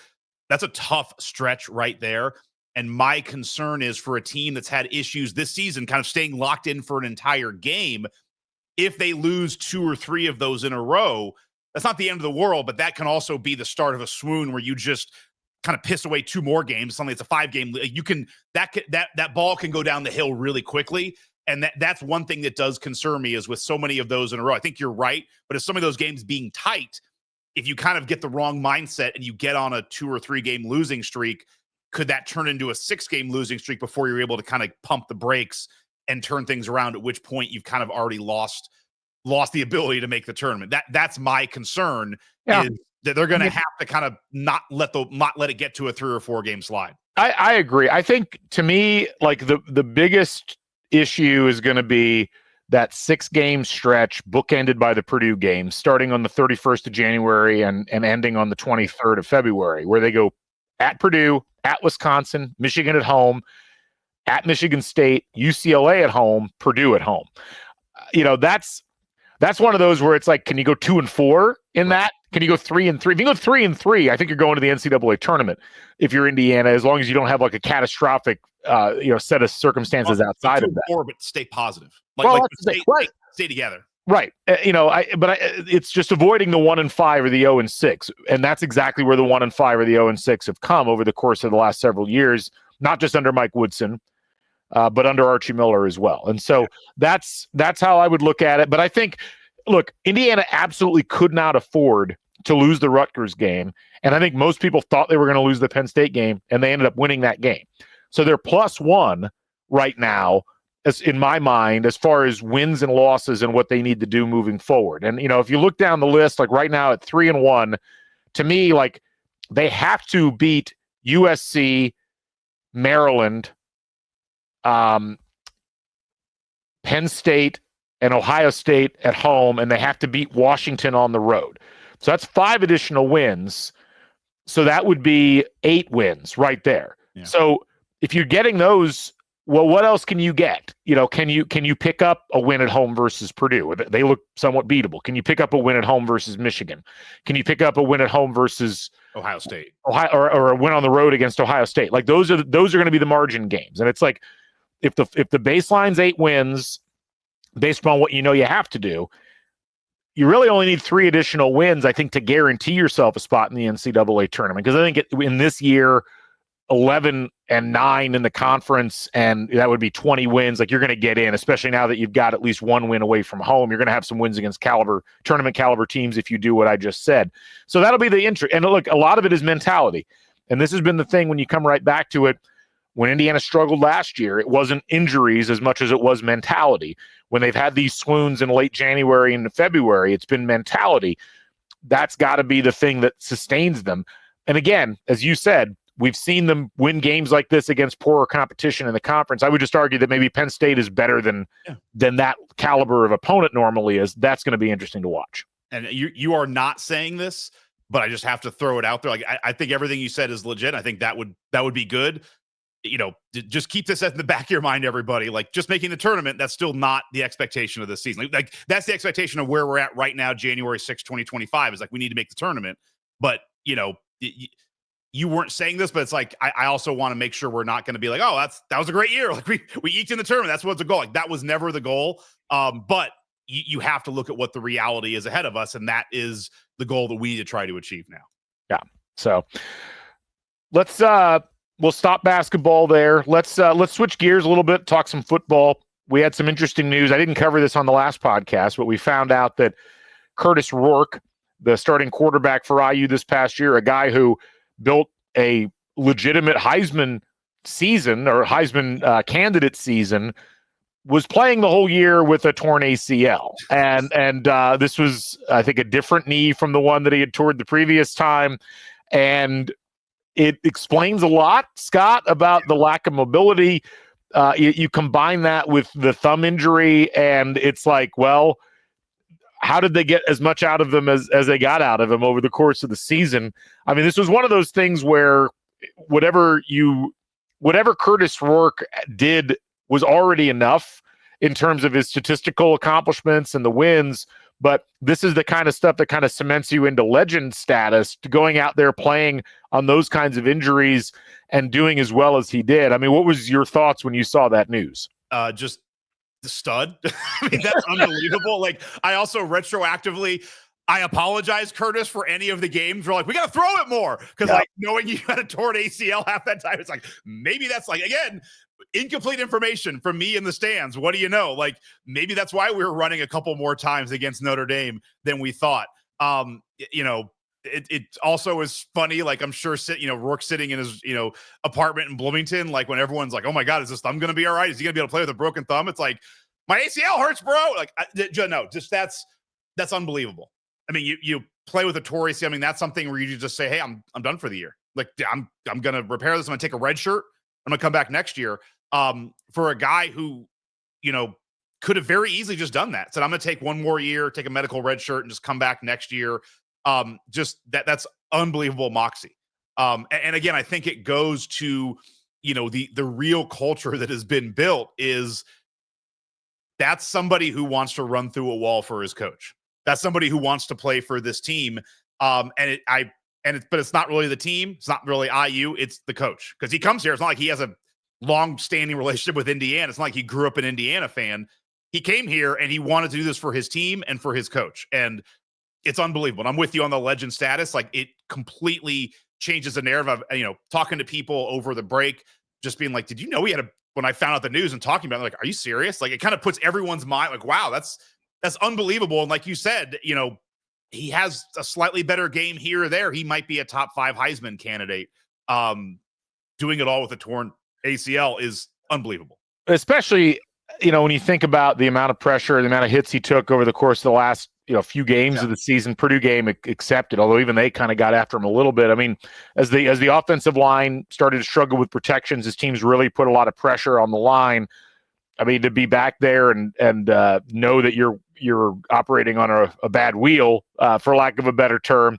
That's a tough stretch right there. And my concern is, for a team that's had issues this season, kind of staying locked in for an entire game, if they lose 2 or 3 of those in a row, that's not the end of the world, but that can also be the start of a swoon where you just kind of piss away 2 more games. Suddenly it's a 5-game. That ball can go down the hill really quickly. And that's one thing that does concern me, is with so many of those in a row. I think you're right, but if some of those games being tight, if you kind of get the wrong mindset and you get on a 2 or 3 game losing streak, could that turn into a 6-game losing streak before you're able to kind of pump the brakes and turn things around, at which point you've kind of already lost the ability to make the tournament? That's my concern, is that they're going to have to kind of not let it get to a 3 or 4 game slide.
I agree. I think, to me, like the biggest issue is going to be that 6-game stretch bookended by the Purdue game, starting on the 31st of January and ending on the 23rd of February, where they go at Purdue, at Wisconsin, Michigan at home, at Michigan State, UCLA at home, Purdue at home. That's one of those where it's like, can you go 2-4 in that? Can you go 3-3? If you go 3-3, I think you're going to the NCAA tournament. If you're Indiana, as long as you don't have like a catastrophic, set of circumstances outside of that.
But stay positive. Stay together.
Right. It's just avoiding the 1-5 or the 0-6, and that's exactly where the 1-5 or the 0-6 have come over the course of the last several years, not just under Mike Woodson, but under Archie Miller as well. And so that's how I would look at it. But I think, look, Indiana absolutely could not afford to lose the Rutgers game. And I think most people thought they were going to lose the Penn State game, and they ended up winning that game. So they're +1 right now, as in my mind, as far as wins and losses and what they need to do moving forward. And, if you look down the list, like right now at 3-1, to me, like they have to beat USC, Maryland, Penn State, and Ohio State at home, and they have to beat Washington on the road. So that's 5 additional wins. So that would be 8 wins right there. Yeah. So if you're getting those, well, what else can you get? Can you pick up a win at home versus Purdue? They look somewhat beatable. Can you pick up a win at home versus Michigan? Can you pick up a win at home versus
Ohio State?
Or a win on the road against Ohio State? Like those are going to be the margin games. And it's like, if the baseline's 8 wins, based upon what you have to do, you really only need 3 additional wins, I think, to guarantee yourself a spot in the NCAA tournament. Because I think in this year, 11-9 in the conference, and that would be 20 wins. Like, you're going to get in, especially now that you've got at least 1 win away from home. You're going to have some wins against tournament caliber teams if you do what I just said. So that'll be the interest. And look, a lot of it is mentality. And this has been the thing when you come right back to it. When Indiana struggled last year, it wasn't injuries as much as it was mentality. When they've had these swoons in late January and February, it's been mentality. That's got to be the thing that sustains them. And again, as you said, we've seen them win games like this against poorer competition in the conference. I would just argue that maybe Penn State is better than that caliber of opponent normally is. That's going to be interesting to watch.
And you are not saying this, but I just have to throw it out there. Like, I think everything you said is legit. I think that would be good. Just keep this in the back of your mind, everybody. Like, just making the tournament, that's still not the expectation of this season. Like, that's the expectation of where we're at right now, January 6, 2025, is like, we need to make the tournament. But, you weren't saying this, but it's like, I also want to make sure we're not going to be like, oh, that was a great year. Like, we eked in the tournament. That's what's the goal. Like, that was never the goal. But you have to look at what the reality is ahead of us. And that is the goal that we need to try to achieve now.
Yeah. So we'll stop basketball there. Let's switch gears a little bit, talk some football. We had some interesting news. I didn't cover this on the last podcast, but we found out that Kurtis Rourke, the starting quarterback for IU this past year, a guy who built a legitimate Heisman season or Heisman candidate season, was playing the whole year with a torn ACL. And this was, I think, a different knee from the one that he had torn the previous time. And it explains a lot, Scott, about the lack of mobility. You combine that with the thumb injury, and it's like, well, how did they get as much out of them as they got out of him over the course of the season? I mean, this was one of those things where whatever Kurtis Rourke did was already enough in terms of his statistical accomplishments and the wins. But this is the kind of stuff that kind of cements you into legend status, to going out there playing on those kinds of injuries and doing as well as he did. I mean, what was your thoughts when you saw that news?
Just the stud. I mean, that's unbelievable. Like, I also retroactively, I apologize, Kurtis, for any of the games where, like, we got to throw it more. Because, like, knowing you had a torn ACL half that time, it's like, maybe that's, like, again, incomplete information from me in the stands. What do you know? Like, maybe that's why we were running a couple more times against Notre Dame than we thought. it also is funny. Like, I'm sure, Rourke sitting in his, apartment in Bloomington, like when everyone's like, oh my God, is this thumb going to be all right? Is he going to be able to play with a broken thumb? It's like, my ACL hurts, bro. Like, no, just that's unbelievable. I mean, you play with a torn ACL. I mean, that's something where you just say, hey, I'm done for the year. Like, I'm going to repair this. I'm going to take a red shirt. I'm going to come back next year. For a guy who, could have very easily just done that. Said, I'm going to take one more year, take a medical red shirt, and just come back next year. Just that's unbelievable moxie. And again, I think it goes to, the real culture that has been built is that's somebody who wants to run through a wall for his coach. That's somebody who wants to play for this team. But it's not really the team. It's not really IU. It's the coach, because he comes here. It's not like he has a long-standing relationship with Indiana. It's not like he grew up an Indiana fan. He came here and he wanted to do this for his team and for his coach. And it's unbelievable. And I'm with you on the legend status. Like, it completely changes the narrative of, talking to people over the break, just being like, did you know he had when I found out the news and talking about it, like, are you serious? Like, it kind of puts everyone's mind like, wow, that's unbelievable. And like you said, he has a slightly better game here or there. He might be a top 5 Heisman candidate. Doing it all with a torn ACL is unbelievable.
Especially, when you think about the amount of pressure, the amount of hits he took over the course of the last, few games of the season, Purdue game accepted, although even they kind of got after him a little bit. I mean, as the offensive line started to struggle with protections, his teams really put a lot of pressure on the line. I mean, to be back there and know that you're operating on a bad wheel, for lack of a better term,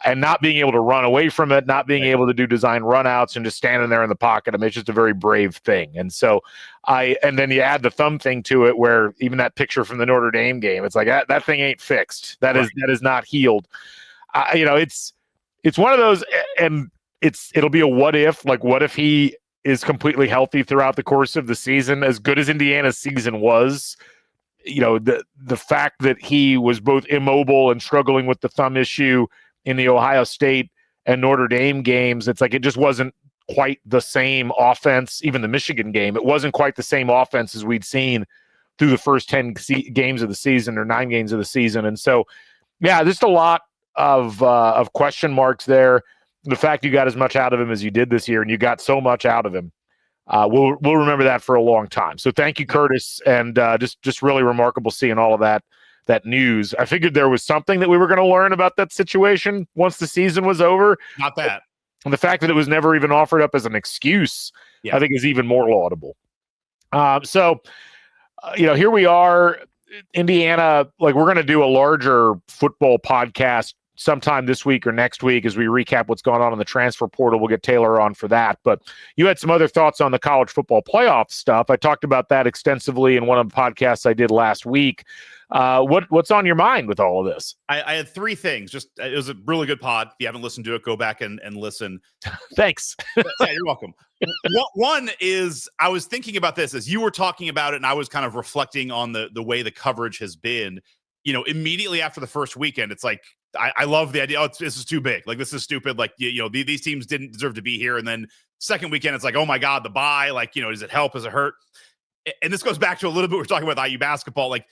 and not being able to run away from it, not being able to do design runouts and just standing there in the pocket. I mean, it's just a very brave thing. And so and then you add the thumb thing to it, where even that picture from the Notre Dame game, it's like that thing ain't fixed. That is not healed. It's one of those, and it'll be a what if. Like, what if he is completely healthy throughout the course of the season? As good as Indiana's season was, the fact that he was both immobile and struggling with the thumb issue in the Ohio State and Notre Dame games, it's like it just wasn't quite the same offense. Even the Michigan game, it wasn't quite the same offense as we'd seen through the first 10 games of the season, or 9 games of the season. And so, yeah, just a lot of question marks there. The fact you got as much out of him as you did this year, and you got so much out of him, we'll remember that for a long time. So thank you, Kurtis, and just really remarkable seeing all of that news. I figured there was something that we were going to learn about that situation once the season was over.
Not that.
And the fact that it was never even offered up as an excuse, I think, is even more laudable. Here we are, Indiana. Like, we're going to do a larger football podcast sometime this week or next week as we recap what's going on in the transfer portal. We'll get Taylor on for that. But you had some other thoughts on the college football playoff stuff. I talked about that extensively in one of the podcasts I did last week. What's on your mind with all of this?
I had 3 things. It was a really good pod. If you haven't listened to it, go back and listen.
Thanks.
Yeah, you're welcome. One is, I was thinking about this as you were talking about it, and I was kind of reflecting on the way the coverage has been. Immediately after the first weekend, it's like, I love the idea. Oh, this is too big. Like, this is stupid. Like, these teams didn't deserve to be here. And then second weekend, it's like, oh my God, the bye. Like, does it help? Does it hurt? And this goes back to a little bit we're talking about IU basketball. Like,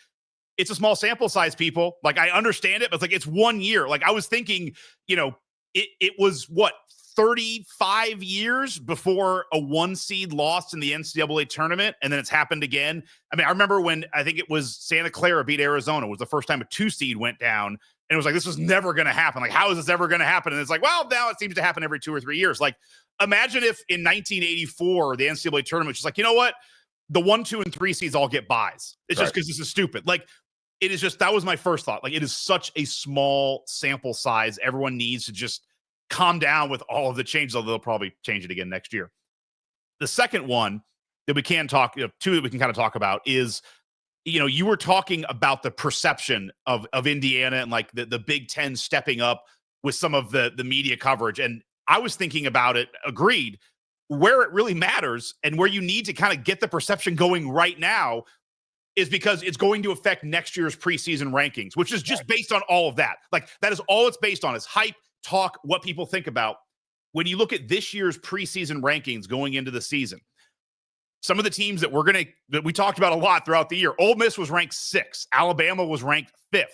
it's a small sample size, people. Like, I understand it, but it's like, it's 1 year. Like, I was thinking, it was 35 years before a 1 seed lost in the NCAA tournament, and then it's happened again. I mean, I remember when I think it was Santa Clara beat Arizona. It was the first time a 2 seed went down. And it was like, this was never going to happen. Like, how is this ever going to happen? And it's like, well, now it seems to happen every 2 or 3 years. Like, imagine if in 1984, the NCAA tournament was just like, you know what? The 1, 2, and 3 seeds all get buys. It's just because this is stupid. Like, it is just, that was my first thought. Like, it is such a small sample size. Everyone needs to just calm down with all of the changes, although they'll probably change it again next year. The second one that we can talk, 2 that we can kind of talk about is, you were talking about the perception of Indiana and like the Big Ten stepping up with some of the media coverage. And I was thinking about it, agreed, where it really matters and where you need to kind of get the perception going right now is because it's going to affect next year's preseason rankings, which is just based on all of that. Like, that is all it's based on, is hype, talk, what people think about. When you look at this year's preseason rankings going into the season, some of the teams that we talked about a lot throughout the year, Ole Miss was ranked 6th. Alabama was ranked 5th.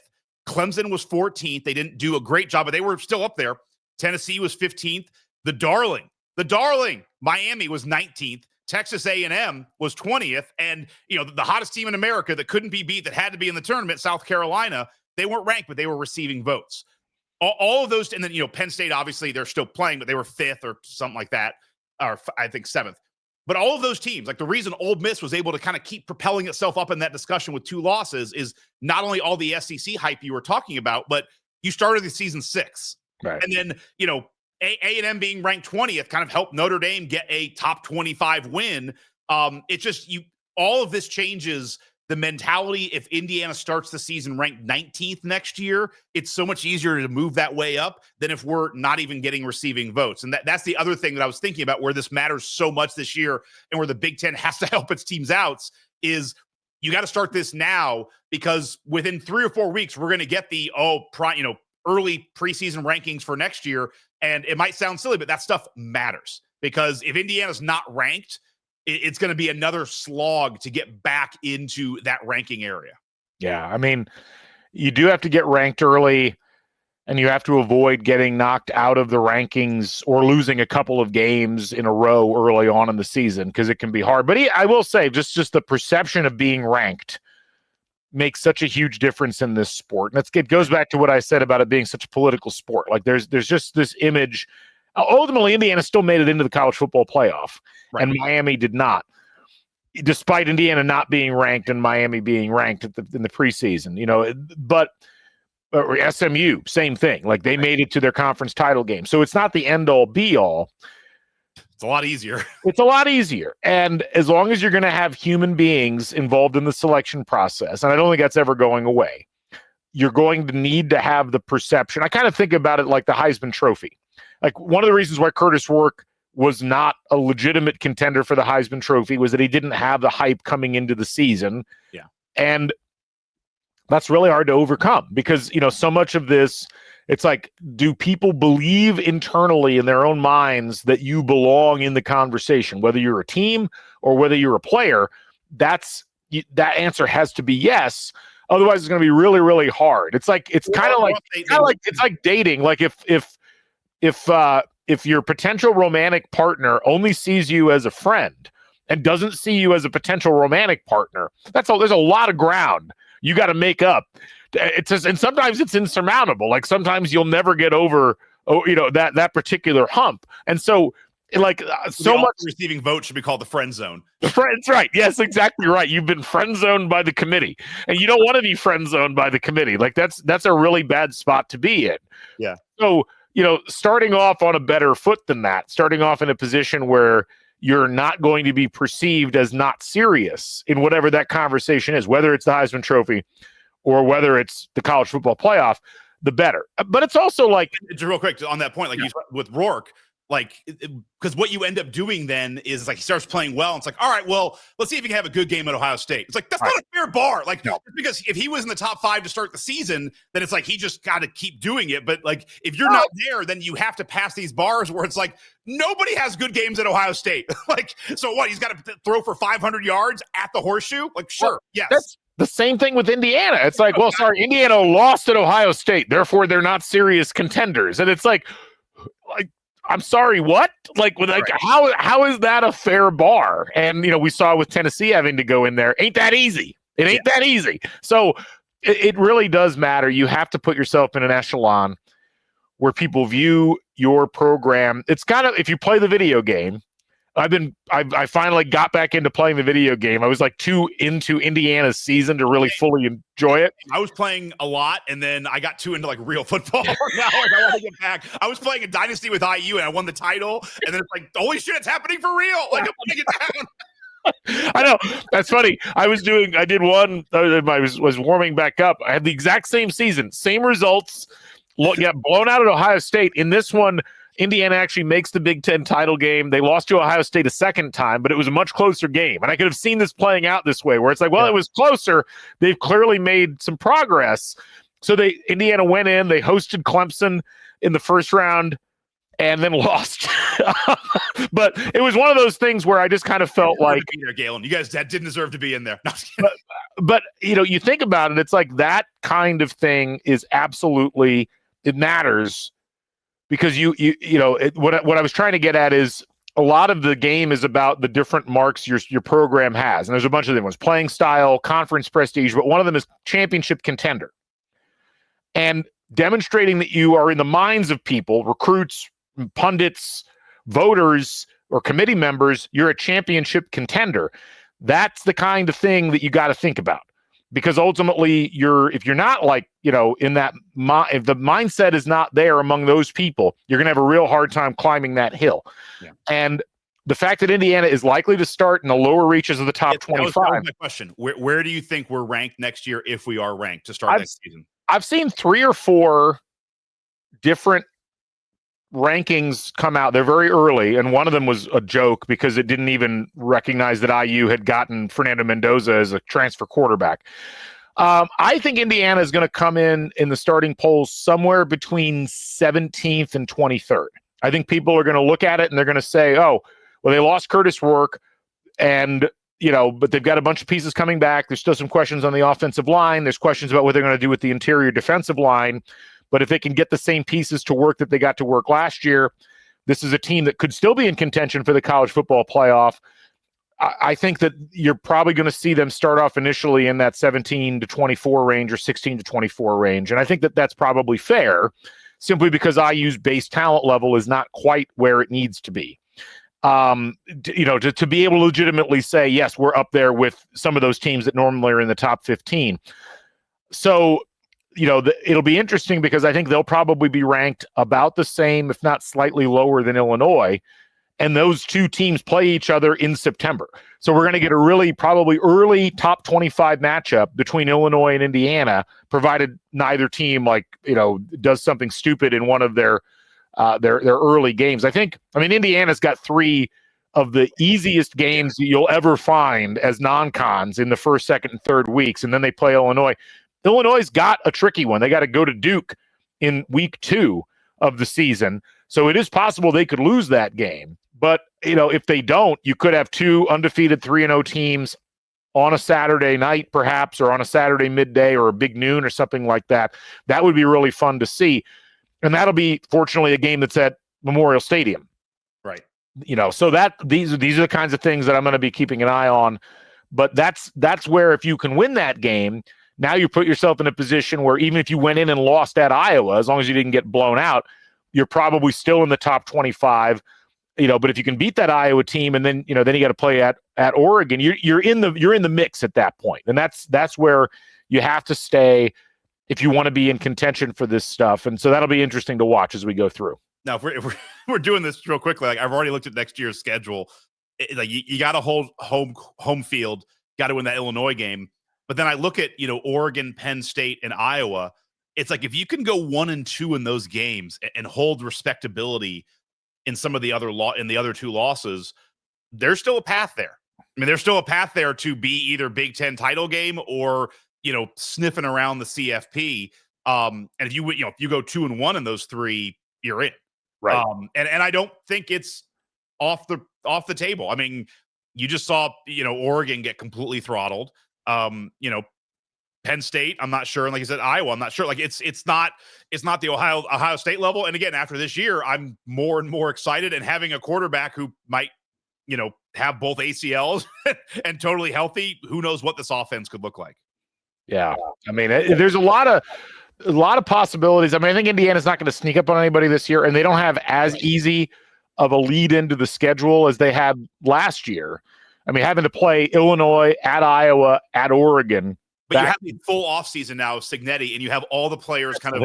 Clemson was 14th. They didn't do a great job, but they were still up there. Tennessee was 15th. The darling, Miami was 19th. Texas A&M was 20th. And, the hottest team in America that couldn't be beat, that had to be in the tournament, South Carolina, they weren't ranked, but they were receiving votes. All of those. And then, Penn State, obviously, they're still playing, but they were 5th or something like that, or I think 7th. But all of those teams, like the reason Ole Miss was able to kind of keep propelling itself up in that discussion with 2 losses is not only all the SEC hype you were talking about, but you started the season 6.
Right.
And then, A&M being ranked 20th kind of helped Notre Dame get a top 25 win. It's just all of this changes the mentality. If Indiana starts the season ranked 19th next year, it's so much easier to move that way up than if we're not even getting receiving votes. And that's the other thing that I was thinking about, where this matters so much this year and where the Big Ten has to help its teams out, is you got to start this now, because within 3 or 4 weeks, we're going to get the early preseason rankings for next year. And it might sound silly, but that stuff matters, because if Indiana's not ranked, it's going to be another slog to get back into that ranking area.
Yeah. I mean, you do have to get ranked early, and you have to avoid getting knocked out of the rankings or losing a couple of games in a row early on in the season, because it can be hard. But I will say, just the perception of being ranked makes such a huge difference in this sport. And it goes back to what I said about it being such a political sport. Like there's just this image. Ultimately, Indiana still made it into the college football playoff, right, and Miami did not, despite Indiana not being ranked and Miami being ranked in the preseason. But SMU, same thing. Like they made it to their conference title game. So it's not the end all be all.
It's a lot easier.
It's a lot easier. And as long as you're going to have human beings involved in the selection process, and I don't think that's ever going away, you're going to need to have the perception. I kind of think about it like the Heisman Trophy. Like one of the reasons why Kurtis Rourke was not a legitimate contender for the Heisman Trophy was that he didn't have the hype coming into the season.
Yeah.
And that's really hard to overcome, because, so much of this, it's like, do people believe internally in their own minds that you belong in the conversation, whether you're a team or whether you're a player? That answer has to be yes. Otherwise, it's going to be really, really hard. It's like dating. Like if your potential romantic partner only sees you as a friend and doesn't see you as a potential romantic partner, that's all. There's a lot of ground you got to make up. And sometimes it's insurmountable. Like sometimes you'll never get over, that particular hump. And so, so much
receiving votes should be called the friend zone.
The friends, right? Yes, exactly right. You've been friend zoned by the committee, and you don't want to be friend zoned by the committee. Like that's a really bad spot to be in.
Yeah.
So, starting off on a better foot than that, starting off in a position where you're not going to be perceived as not serious in whatever that conversation is, whether it's the Heisman Trophy or whether it's the college football playoff, the better. But it's also like,
real quick on that point, you with Rourke, because what you end up doing then is he starts playing well. And it's like, all right, well, let's see if he can have a good game at Ohio State. It's like, that's not a fair bar. No. Because if he was in the top 5 to start the season, then it's like, he just got to keep doing it. But if you're not there, then you have to pass these bars where it's like, nobody has good games at Ohio State. So what? He's got to throw for 500 yards at the horseshoe? Sure. Yes.
That's the same thing with Indiana. It's like, well, sorry, Indiana lost at Ohio State, therefore they're not serious contenders. And it's like, I'm sorry, what? How is that a fair bar? And, we saw with Tennessee having to go in there. Ain't that easy? It ain't that easy. So it really does matter. You have to put yourself in an echelon where people view your program. It's kind of, if you play the video game, I finally got back into playing the video game. I was too into Indiana's season to really fully enjoy it.
I was playing a lot, and then I got too into real football. Now I want to get back. I was playing a dynasty with IU, and I won the title. And then it's holy shit, it's happening for real! I'm putting it down.
I know, that's funny. I did one. I was warming back up. I had the exact same season, same results. Got blown out at Ohio State. In this one, Indiana actually makes the Big Ten title game. They lost to Ohio State a second time, but it was a much closer game. And I could have seen this playing out this way, where it's it was closer. They've clearly made some progress. So Indiana went in, they hosted Clemson in the first round, and then lost. But it was one of those things where I just kind of felt like,
Peter Galen, you guys didn't deserve to be in there. No,
but you think about it, it's like that kind of thing is absolutely, it matters because what I was trying to get at is a lot of the game is about the different marks your program has, and there's a bunch of different ones: playing style, conference prestige, but one of them is championship contender, and demonstrating that you are in the minds of people, recruits, pundits, voters, or committee members, you're a championship contender. That's the kind of thing that you got to think about, because ultimately if you're not like, in that, if the mindset is not there among those people, you're going to have a real hard time climbing that hill. Yeah. And the fact that Indiana is likely to start in the lower reaches of the top 25.
That was my question. Where do you think we're ranked next year if we are ranked to start next season?
I've seen 3 or 4 different rankings come out. They're very early, and one of them was a joke because it didn't even recognize that IU had gotten Fernando Mendoza as a transfer quarterback. I think Indiana is going to come in the starting polls somewhere between 17th and 23rd. I think people are going to look at it and they're going to say, oh, well, they lost Kurtis Rourke, and but they've got a bunch of pieces coming back. There's still some questions on the offensive line. There's questions about what they're going to do with the interior defensive line. But if they can get the same pieces to work that they got to work last year, this is a team that could still be in contention for the college football playoff. I think that you're probably going to see them start off initially in that 17 to 24 range or 16 to 24 range. And I think that that's probably fair, simply because IU's base talent level is not quite where it needs to be. To be able to legitimately say, yes, we're up there with some of those teams that normally are in the top 15. So, it'll be interesting because I think they'll probably be ranked about the same, if not slightly lower than Illinois. And those two teams play each other in September. So we're going to get a really probably early top 25 matchup between Illinois and Indiana, provided neither team does something stupid in one of their early games. Indiana's got 3 of the easiest games you'll ever find as non-cons in the first, second, and third weeks. And then they play Illinois. Illinois's got a tricky one. They got to go to Duke in week 2 of the season. So it is possible they could lose that game. But, if they don't, you could have 2 undefeated 3-0 teams on a Saturday night, perhaps, or on a Saturday midday or a big noon or something like that. That would be really fun to see. And that'll be, fortunately, a game that's at Memorial Stadium.
Right.
So these are the kinds of things that I'm going to be keeping an eye on. But that's where, if you can win that game, now you put yourself in a position where even if you went in and lost at Iowa, as long as you didn't get blown out, you're probably still in the top 25. But if you can beat that Iowa team, and then you got to play at Oregon, you're in the mix at that point. And that's where you have to stay if you want to be in contention for this stuff. And so that'll be interesting to watch as we go through.
Now, if we're doing this real quickly, I've already looked at next year's schedule. You got to hold home field, got to win that Illinois game. But then I look at, Oregon, Penn State, and Iowa. It's like if you can go 1-2 in those games and hold respectability in some of the other in the other 2 losses, there's still a path there. There's still a path there to be either Big Ten title game or, sniffing around the CFP. And if you go 2-1 in those 3, you're in.
Right.
And I don't think it's off the table. You just saw, Oregon get completely throttled. Penn State, I'm not sure. And like you said, Iowa, I'm not sure. It's not the Ohio State level. And again, after this year, I'm more and more excited, and having a quarterback who might, have both ACLs and totally healthy, who knows what this offense could look like.
Yeah. There's a lot of possibilities. I think Indiana's not going to sneak up on anybody this year, and they don't have as easy of a lead into the schedule as they had last year. Having to play Illinois, at Iowa, at Oregon.
But you have the full offseason now of Signetti, and you have all the players kind of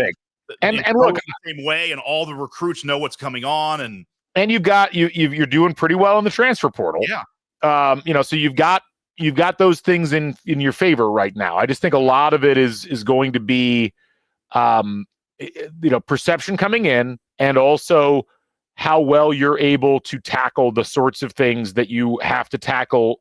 and look
the same way, and all the recruits know what's coming on, and
you're doing pretty well in the transfer portal.
Yeah.
So you've got those things in your favor right now. I just think a lot of it is going to be perception coming in, and also how well you're able to tackle the sorts of things that you have to tackle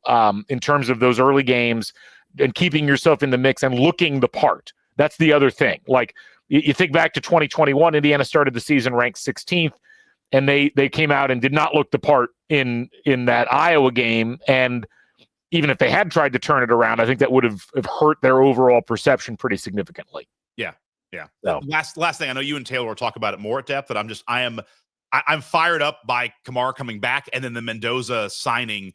in terms of those early games, and keeping yourself in the mix and looking the part. That's the other thing. Like, you think back to 2021, Indiana started the season ranked 16th. and they came out and did not look the part in that Iowa game. And even if they had tried to turn it around, I think that would have hurt their overall perception pretty significantly.
Yeah.
So.
Last thing, I know you and Taylor will talk about it more at depth, but I'm fired up by Kamara coming back and then the Mendoza signing.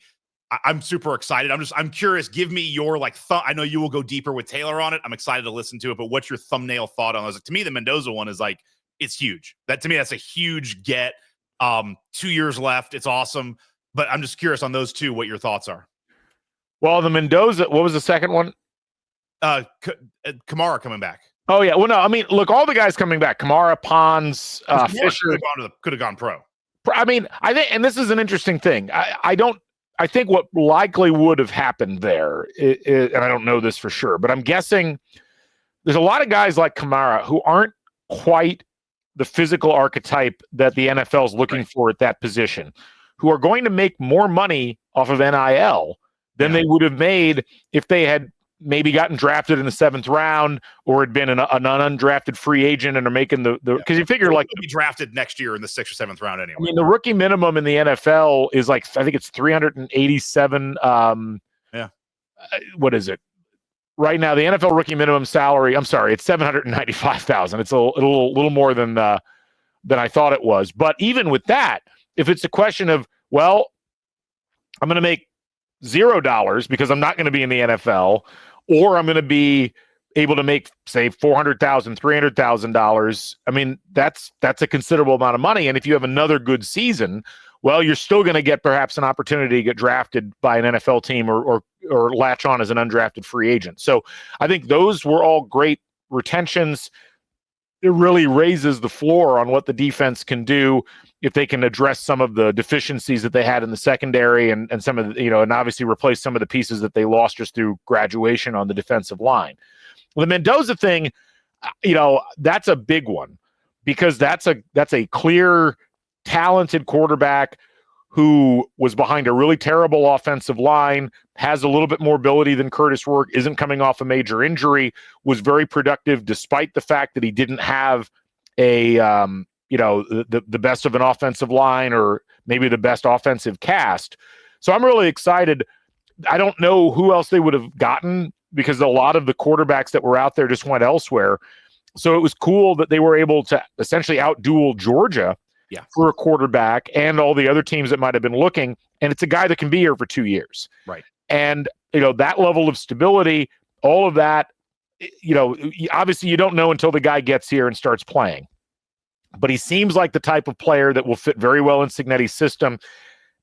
I'm super excited. I'm curious. Give me your I know you will go deeper with Taylor on it. I'm excited to listen to it, but what's your thumbnail thought on those? To me, the Mendoza one is it's huge. To me, that's a huge get. 2 years left. It's awesome. But I'm just curious on those two, what your thoughts are.
Well, the Mendoza, what was the second one?
Kamara coming back.
Oh, yeah. Well, no, I mean, look, all the guys coming back, Kamara, Pons, Fisher.
Could have gone pro.
I mean, I think, and this is an interesting thing. I think what likely would have happened there, and I don't know this for sure, but I'm guessing there's a lot of guys like Kamara who aren't quite the physical archetype that the NFL is looking for at that position, who are going to make more money off of NIL than they would have made if they had maybe gotten drafted in the 7th round or had been an undrafted free agent and are making because you figure
he'll be drafted next year in the 6th or 7th round anyway.
I mean, the rookie minimum in the NFL is I think it's 387. What is it? Right now, the NFL rookie minimum salary, I'm sorry, it's $795,000. It's a little more than I thought it was. But even with that, if it's a question of, well, I'm going to make $0 because I'm not going to be in the NFL, or I'm going to be able to make, say, $400,000, $300,000. I mean, that's a considerable amount of money. And if you have another good season, well, you're still going to get perhaps an opportunity to get drafted by an NFL team or latch on as an undrafted free agent. So I think those were all great retentions. It really raises the floor on what the defense can do if they can address some of the deficiencies that they had in the secondary and some of the, and obviously replace some of the pieces that they lost just through graduation on the defensive line. Well, the Mendoza thing, that's a big one because that's a clear, talented quarterback who was behind a really terrible offensive line, has a little bit more ability than Kurtis Rourke, isn't coming off a major injury, was very productive despite the fact that he didn't have a the best of an offensive line or maybe the best offensive cast. So I'm really excited. I don't know who else they would have gotten because a lot of the quarterbacks that were out there just went elsewhere. So it was cool that they were able to essentially outduel Georgia for a quarterback and all the other teams that might have been looking. And it's a guy that can be here for 2 years.
Right.
And, that level of stability, all of that, obviously you don't know until the guy gets here and starts playing. But he seems like the type of player that will fit very well in Cignetti's system.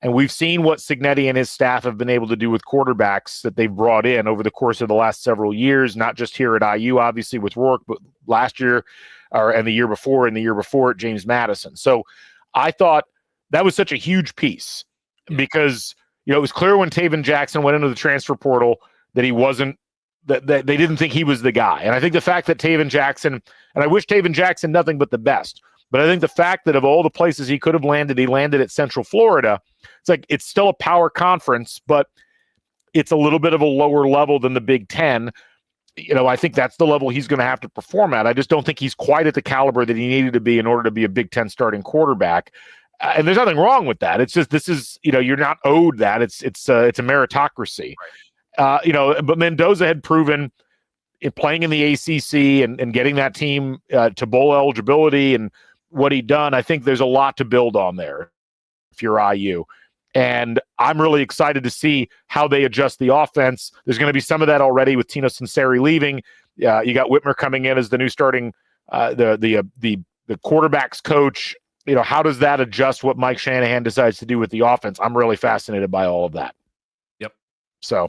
And we've seen what Cignetti and his staff have been able to do with quarterbacks that they've brought in over the course of the last several years, not just here at IU, obviously with Rourke, but last year and the year before at James Madison. So I thought that was such a huge piece because, it was clear when Taven Jackson went into the transfer portal that he wasn't, that they didn't think he was the guy. And I think the fact that Taven Jackson, and I wish Taven Jackson nothing but the best, but I think the fact that of all the places he could have landed, he landed at Central Florida. It's still a power conference, but it's a little bit of a lower level than the Big Ten. I think that's the level he's going to have to perform at. I just don't think he's quite at the caliber that he needed to be in order to be a Big Ten starting quarterback. And there's nothing wrong with that. It's just, this is, you're not owed that. It's a meritocracy. Right. But Mendoza had proven in playing in the ACC and getting that team to bowl eligibility and what he'd done. I think there's a lot to build on there if you're IU. And I'm really excited to see how they adjust the offense. There's going to be some of that already with Tino Sinceri leaving. You got Whitmer coming in as the new starting, the quarterback's coach. How does that adjust what Mike Shanahan decides to do with the offense? I'm really fascinated by all of that.
Yep.
So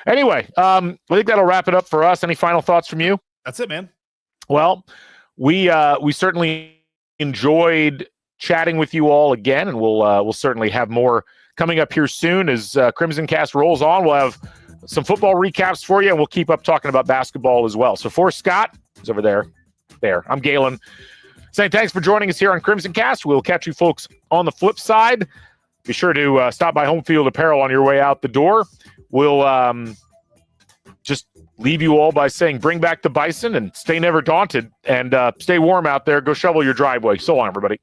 anyway, I think that'll wrap it up for us. Any final thoughts from you?
That's it, man.
Well, we certainly enjoyed chatting with you all again, and we'll certainly have more coming up here soon as Crimson Cast rolls on. We'll have some football recaps for you, and we'll keep up talking about basketball as well. So for Scott, who's over there, I'm Galen, saying thanks for joining us here on Crimson Cast. We'll catch you folks on the flip side. Be sure to stop by Home Field Apparel on your way out the door. We'll just leave you all by saying bring back the bison and stay never daunted and stay warm out there. Go shovel your driveway. So long, everybody.